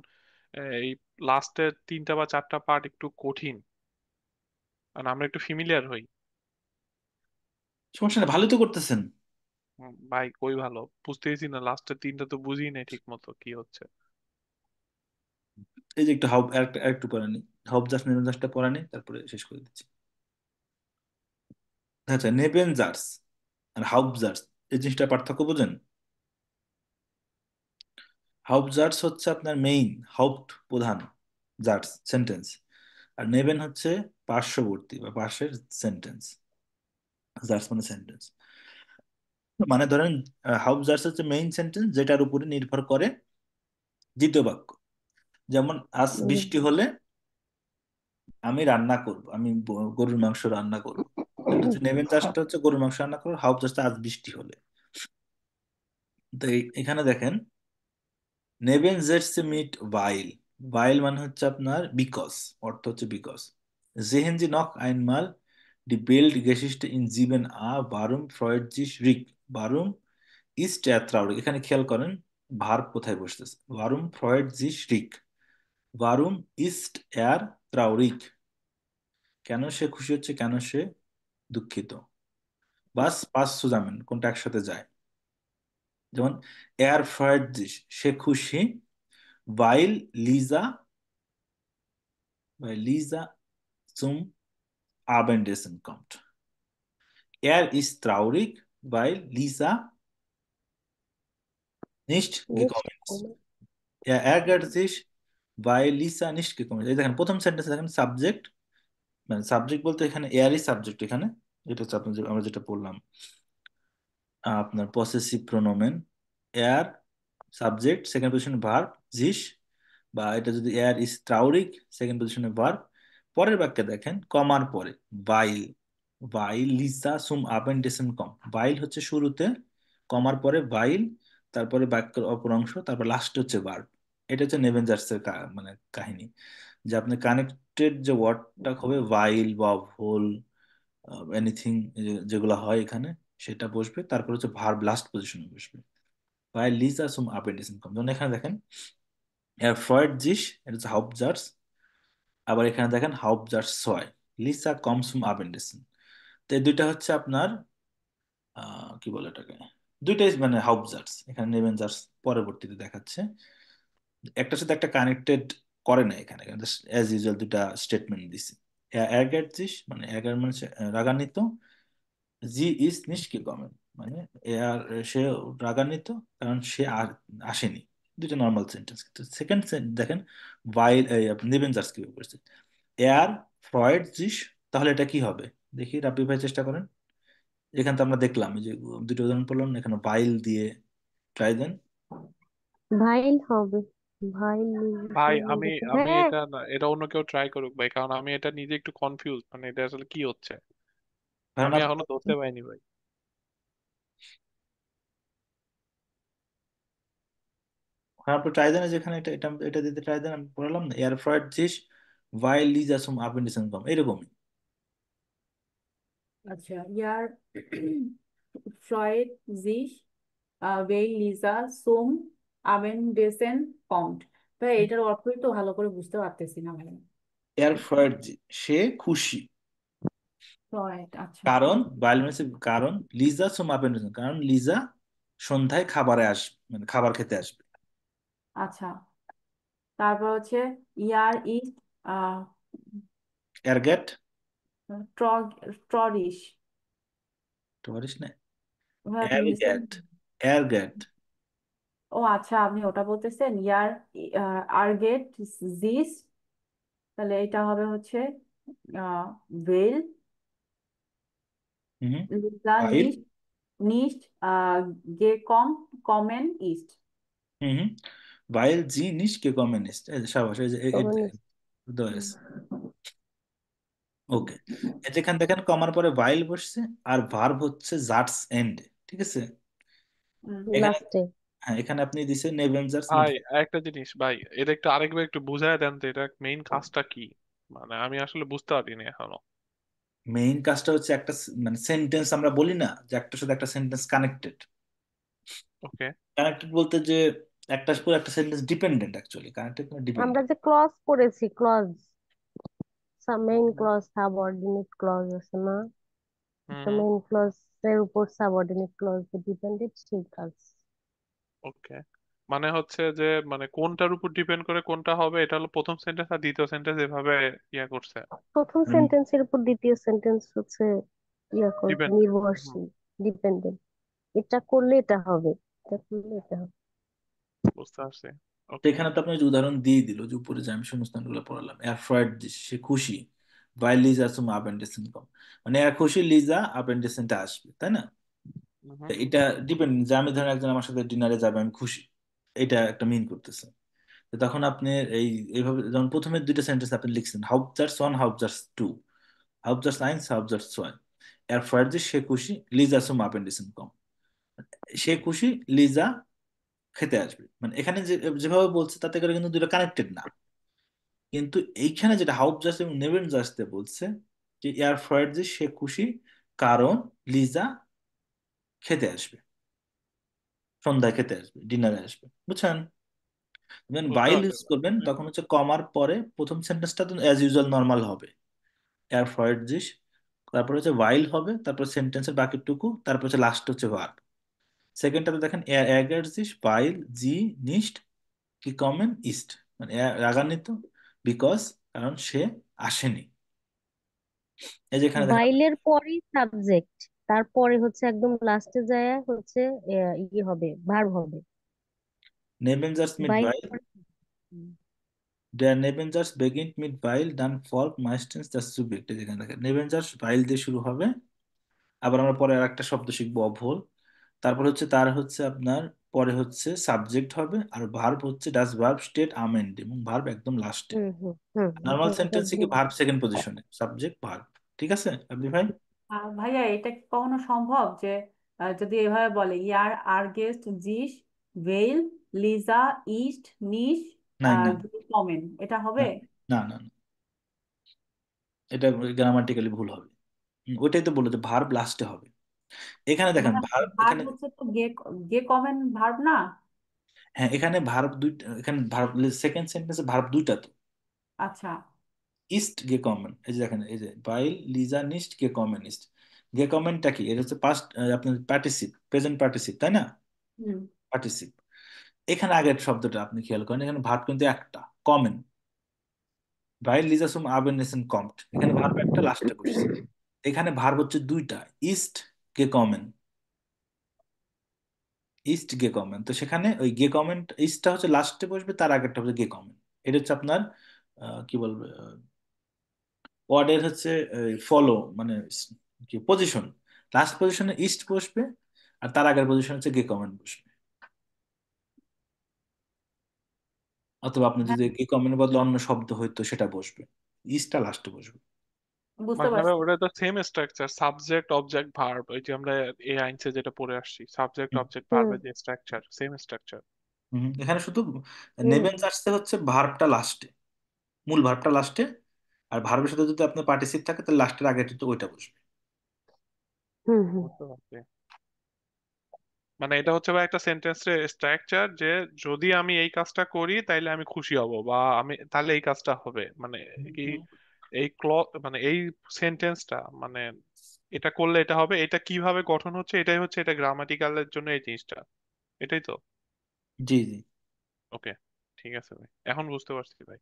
C: এই লাস্টের 3টা বা 4টা পার্ট একটু কঠিন, আর আমরা একটু ফিমিলিয়ার হই।
A: সমস্যা নেই, ভালোই তো করতেছেন।
C: ভাই কই ভালো বুঝতেইছি না, লাস্টের 3টা তো বুঝি নাই ঠিক মতো কি হচ্ছে।
A: এই যে একটু হাউব একটু পড়ানি, হাউব জাস্ট নেবেন জাস্টটা পড়ানি, তারপরে শেষ করে দিচ্ছি। আচ্ছা, নেবেন জার্স আর হাউব জার্স, এই জিনিসটা পার্থক্য বোঝেন? হাউব জার্স হচ্ছে আপনার মেইন, হাউপ্ট প্রধান, জার্স সেন্টেন্স। আর নেবেন হচ্ছে পার্শ্ববর্তী বা পাশের সেন্টেন্স। জার্স মানে সেন্টেন্স, মানে ধরেন হাউব জার্স হচ্ছে মেইন সেন্টেন্স যেটার উপরে নির্ভর করে দ্বিতীয় বাক্য, যেমন আজ
D: উম,
A: বৃষ্টি হলে আমি রান্না করব, আমি গরুর মাংস রান্না করব। এটা হচ্ছে নেবেন চাষটা হচ্ছে গরুর মাংস রান্না করবো, হাউপ চাষটা আজ বৃষ্টি হলে। তো এখানে দেখেন, নেবেন জেটস মিট ভাইল, ভাইল মানে হচ্ছে আপনার বিকজ, অর্থ হচ্ছে বিকজ। জেহেন জি নক আইনমাল ডি বেল্ট গেসিস্ট ইন জিবেন আ বারুম ফ্রয়েড জি রিক, বারুম ইস্ট ট্রাউরিক। এখানে খেয়াল করেন ভার্ব কোথায় বসতেছে, বারুম ফ্রয়েড জি রিক, বারুম ইস্ট এর ট্রাউরিক, কেন সে খুশি হচ্ছে, কেন সে দুঃখিত। বাস পাস সুজামেন, কোনটা একসাথে যায়, যেমন এয়ার ফ্রয়েড জি সে খুশি, ভাইল লিজা, ভাই Liza zum Abendessen kommt. Er ist traurig, weil Lisa nicht
D: নিশ্চিত
A: gekommen ist.
D: কোনো
A: Er ärgert sich, weil Lisa nicht gekommen ist। এই দেখেন প্রথম সেন্টেন্সে দেখেন সাবজেক্ট, মানে সাবজেক্ট বলতে এখানে এয়ারই সাবজেক্ট, এখানে এটা হচ্ছে আপনার আমরা যেটা পড়লাম আপনার পসেসিভ প্রোনোমেন, এয়ার সাবজেক্ট, সেকেন্ড পজিশনে ভার্ব জিস, বা এটা যদি এয়ার ইজ ট্রাউরিক সেকেন্ড পজিশনে ভার্ব। পরের বাক্যে দেখেন কমার পরে ভাইল, ভাইল লিসা সুম আবেন্ডেসেন কম, ভাইল হচ্ছে শুরুতে, কমার পরে ভাইল, তারপরে বাক্যের অপর অংশ, তারপর লাস্ট হচ্ছে ভার্ব। এটা হচ্ছে নেভেনজার্সের মানে কাহিনী, যে আপনি কানেক্টেড যে ওয়ার্ডটা হবে ভাইল বা হোল এনিথিং, যেগুলো হয় এখানে সেটা বসবে, তারপর হচ্ছে ভার্ব লাস্ট পজিশনে বসবে। ভাইল লিসা সুম আবেন্ডেসেন কম, যেমন এখানে দেখেন এর ফ্রয়েড জিস, এটা হচ্ছে হাউপজার্স। আবার এখানে দেখেন হাউপজার্স ছয়, লিসা কমসুম আবেন্ডেসেন। তো এই দুইটা হচ্ছে আপনার কি বলে এটাকে, দুইটাই মানে হাউপজার্স, এখানে নেবেনজার্স পরবর্তীতে দেখাচ্ছে, একটার সাথে একটা কানেক্টেড করে না এখানে, অ্যাজ ইউজুয়াল দুটা স্টেটমেন্ট দিছে। অ্যাগার জিস মানে অ্যাগার মানে হচ্ছে, রাগান্বিত, জি ইজ নিষ্কি কমেন মানে আর সে রাগান্বিত কারণ সে আর আসেনি। দুইটা নর্মাল সেন্টেন্স, কিন্তু সেকেন্ড দেখেন ভাইল আপনি নেবেনজার্স কিভাবে করছে, এয়ার ফ্রয়েড জিস, তাহলে এটা কি হবে দেখি, রাব্বি ভাই চেষ্টা করেন। এখানে তো আমরা দেখলাম এই যে দুটো উদাহরণ পড়লাম, এখানে ভাইল দিয়ে ট্রাই দেন।
D: ভাইল হবে, ভাইল
C: ভাই আমি আমি
D: হ্যাঁ।
C: এটা না, এটা অন্য কেউ ট্রাই করুক ভাই, কারণ আমি এটা নিজে একটু কনফিউজ, মানে এটা আসলে কি হচ্ছে
A: কারণ
C: আমি
A: আপনি
C: এখনো ধরতে পাইনি ভাই।
A: আপনি ট্রাই দেন, যেখানে এটা এটা এটা দিতে ট্রাই দেন, আমি বললাম না এয়ার ফ্রয়েড জিস ভাইল লিজা সুম আবেন্ডিসেন কম, এরকমই।
B: আচ্ছা, ইয়ার ফ্রয়েড জিস ওয়েই লিজা সুম আবেনডেসেন কম্ট। ভাই এটার অর্থই তো ভালো করে বুঝতে পারতেছি না ভাই।
A: এয়ার ফ্রয়েড জি সে খুশি,
B: ফ্রয়েড, আচ্ছা।
A: কারণ ভাইল মানে হচ্ছে কারণ, লিজা সুম আবেন্ডিসেন কারণ লিজা সন্ধ্যায় খাবারে আসবে, মানে খাবার খেতে আসবে।
B: আচ্ছা, তারপর হচ্ছে ইয়ার ইস্ট
A: এয়ারগেট,
B: ট্রডিশ।
A: তো পারিস না,
B: ভাই আপনি বুঝতে
A: এয়ারগেট, এয়ারগেট।
B: ও আচ্ছা, আপনি ওটা বলতেছেন ইয়ার আর্গেট জিস, তাহলে এটা হবে হচ্ছে ভেল
A: হুম,
B: লিজা
A: ভাইল,
B: নিস্ট নিস্ট গে কমেন ইস্ট।
A: হুম, ভাইল জি নিস কে কমিউনিস্ট, এই যে সাবাস, এই যে
D: কমিউনিস্ট।
A: ওকে। যেখানে দেখেন কমার পরে ভাইল বসছে, আর ভার্ব হচ্ছে জাটস এন্ড, ঠিক আছে। এখানে,
D: লাস্টে।
A: হ্যাঁ এখানে আপনি দিছে নেভেনজার্স মিট।
C: ভাই একটা জিনিস ভাই, এটা একটু আরেকবার একটু বুঝায় দেন তো, এটা মেইন কাজটা কি, মানে আমি আসলে বুঝতে পারিনি এখনো।
A: মেইন কাজটা হচ্ছে একটা মানে সেন্টেন্স আমরা বলি না যে একটার সাথে একটা সেন্টেন্স কানেক্টেড,
C: ওকে।
A: কানেক্টেড বলতে যে একটার পর একটা সেন্টেন্স ডিপেন্ডেন্ট, অ্যাকচুয়ালি কানেক্টেড না
D: আমরা
A: ডিপেন্ডেন্ট।
D: যে ক্লজ পড়েছি, clause, main clause subordinate clause আছে না,
C: হুম
D: তো
C: হুম।
D: মেইন ক্লজ এর উপর সাবঅর্ডিনেট ক্লজ ডিপেন্ডেন্ট, সেই কাজ।
C: ওকে, মানে হচ্ছে যে মানে কোনটার উপর ডিপেন্ড করে কোনটা হবে, এটা হলো প্রথম সেন্টেন্স আর দ্বিতীয় সেন্টেন্স এভাবে ইয়া করছে,
D: প্রথম সেন্টেন্সের উপর দ্বিতীয় সেন্টেন্স হচ্ছে ইয়া করবে,
C: ডিপেন্ড। হুম,
D: নির্ভরশীল, ডিপেন্ডেন্ট। এটা করলে এটা হবে, এটা করলে এটা হবে।
C: বুঝতে পারছি।
A: তো
C: ওকে।
A: এখানে তো আপনি যে উদাহরণ দিয়ে দিল যে উপরে যে আমি শূন্যস্থানগুলো পড়ালাম, এয়ার ফ্রয়েড সে খুশি, বাই লিজা সুম আপেন্ডিসেন্ট কম, মানে এর খুশি লিজা আপেন্ডিসেন্টে আসবে, তাই না। তো
C: হুম।
A: এটা ডিপেন্ড, যে আমি ধরেন একজন আমার সাথে ডিনারে যাবে আমি খুশি, এটা একটা মিন করতেছে। তো তখন আপনি এই এইভাবে যেমন প্রথমে দুইটা সেন্টেন্স আপনি লিখছেন, হাউপজার্স ওয়ান হাউপজার্স টু, হাউপজার্স আইন্স হাউপজার্স ছয়, এর ফয়ের যে সে খুশি লিজা সুম আপেন্ডিসেন কম, সে খুশি লিজা খেতে আসবে, মানে এখানে যে যেভাবে বলছে তাতে করে কিন্তু দুটো কানেক্টেড না। কিন্তু এইখানে যেটা হাউপজার্স এবং নেবেনজার্সতে বলছে যে এয়ার ফ্রায়ার যে সে খুশি কারণ লিজা খেতে আসবে, সন্ধ্যায় খেতে আসবে, ডিনারে আসবে, বুঝছেন? যখন
C: বুঝতে
A: বাইল
C: পারছি
A: ইউজ
C: ভাই।
A: করবেন তখন হচ্ছে কমার পরে প্রথম সেন্টেন্সটা তো অ্যাজ ইউজুয়াল নর্মাল হবে, এয়ার ফ্রায়ার ডিশ, তারপর হচ্ছে ওয়াইল হবে, তারপর সেন্টেন্সের বাকিটুকু, তারপর হচ্ছে লাস্ট হচ্ছে ভার্ব। সেকেন্ডটাতে দেখেন এয়ার অ্যাগার দিস বাইল জি নিস্ট কি কমেন ইস্ট, মানে রাগান্বিত বিকজ কারণ সে আসেনি। এই যে এখানে দেখেন
D: বাইলের পরেই সাবজেক্ট, তারপরে হচ্ছে একদম লাস্টে যায় হচ্ছে ইয়ে হবে, ভার্ব হবে।
A: নেবেনজার্স মিট
D: বাইলের
A: বাইল,
D: পরে হুম,
A: Der Nebensatz beginnt mit weil, dann folgt meistens das Subjekt। এই যেখানে দেখেন নেবেনজার্স বাইল দিয়ে শুরু হবে, আবার আমরা পরে আর একটা শব্দ শিখবো অভ্যল, তারপর হচ্ছে তার হচ্ছে আপনার পরে হচ্ছে সাবজেক্ট হবে, আর ভার্ব হচ্ছে ডাস ভার্ব স্টেট আমেন্ড, এবং ভার্ব একদম লাস্টে।
D: হুম, হুম, হুম,
A: নর্মাল
D: এটা
A: সেন্টেন্সে কি
D: ভুল।
A: ভার্ব সেকেন্ড পজিশনে, সাবজেক্ট ভার্ব। ঠিক আছে আপনি ভাই?
B: ভাইয়া এটা কি কখনো সম্ভব যে যদি এভাবে বলে ইয়ার আর গেস্ট জিস ভেইল লিজা ইস্ট নিশ
A: নাই না
B: কমেন, এটা হবে?
A: না না না না, এটা গ্রামাটিক্যালি ভুল হবে। ওইটাই তো বলে যে ভার্ব লাস্টে হবে। এখানে দেখেন
B: মানে
A: ভার্ব
B: ভার্ব
A: এখানে,
B: হচ্ছে তো গে, গে কমেন ভার্ব না?
A: হ্যাঁ এখানে ভার্ব দুইটা, এখানে ভার্ব সেকেন্ড সেন্টেন্সে ভার্ব দুইটা তো,
B: আচ্ছা।
A: ইস্ট গেকমেন, এই যে দেখেন এই যে বাইল লিজা নিস্ট গেকমেন ইস্ট, গেকমেনটা কি, এটা হচ্ছে পাস্ট আপনার পার্টিসিপ, প্রেজেন্ট পার্টিসিপ, তাই না?
B: হুম।
A: পার্টিসিপ। এখানে আগের শব্দটা আপনি খেয়াল করেন, এখানে ভার্ব কিন্তু একটা কমেন, বাইল লিজা সুম আবেনেসেন কমট, এখানে ভার্ব একটা লাস্টে বসছে, এখানে ভার্ব হচ্ছে দুইটা, ইস্ট গেকমেন, ইস্ট গেকমেন, তো সেখানে ওই গেকমেন ইস্টটা হচ্ছে লাস্টে বসবে, তার আগেরটা হচ্ছে গেকমেন। এটা হচ্ছে আপনার কি বলবে ওয়ার্ডের হচ্ছে ফলো, মানে কি পজিশন, লাস্ট পজিশনে ইস্ট বসবে, আর তার আগের পজিশন হচ্ছে গে কমেন্ট বসবে। অথবা আপনি
B: হ্যাঁ,
A: যদি গে কমেন্টের বদলে অন্য শব্দ হইতো সেটা বসবে, ইস্টটা লাস্টে বসবে।
B: বুঝতে
C: মানে ভাই
B: পারছি।
C: ওটা তো same structure, subject object verb, ওই যে আমরা এই আইনসে যেটা পড়ে আসছি, সাবজেক্ট
A: হুম,
C: অবজেক্ট
D: হুম,
C: ভার্বের যে স্ট্রাকচার, সেম স্ট্রাকচার।
A: এখানে শুধু
D: হুম,
A: নেবেন চার্চে হচ্ছে ভার্বটা লাস্টে, মূল ভার্বটা লাস্টে, আর ভার্বের সাথে যদি আপনার পার্টিসিপ থাকে তাহলে লাস্টের আগে তো ওইটা বসবে।
D: হুম, হুম,
C: বুঝতে পারছি। মানে এটা হচ্ছে ভাই একটা সেন্টেন্সের স্ট্রাকচার, যে যদি আমি এই কাজটা করি তাইলে আমি খুশি হব, বা আমি তাহলে এই কাজটা হবে, মানে এই এই মানে এই সেন্টেন্সটা, মানে এটা করলে এটা হবে, এটা কিভাবে গঠন হচ্ছে, এটাই হচ্ছে এটা গ্রামাটিক্যালের জন্য এই জিনিসটা, এটাই তো।
A: জি জি।
C: ওকে, ঠিক আছে ভাই, এখন বুঝতে পারছি ভাই।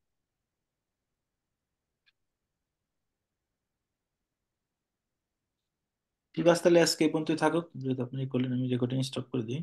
A: ঠিক আছে তাহলে আজকে এই পর্যন্তই থাকুক, যেহেতু আপনি করলেন আমি রেকর্ডিং স্টপ করে দিই।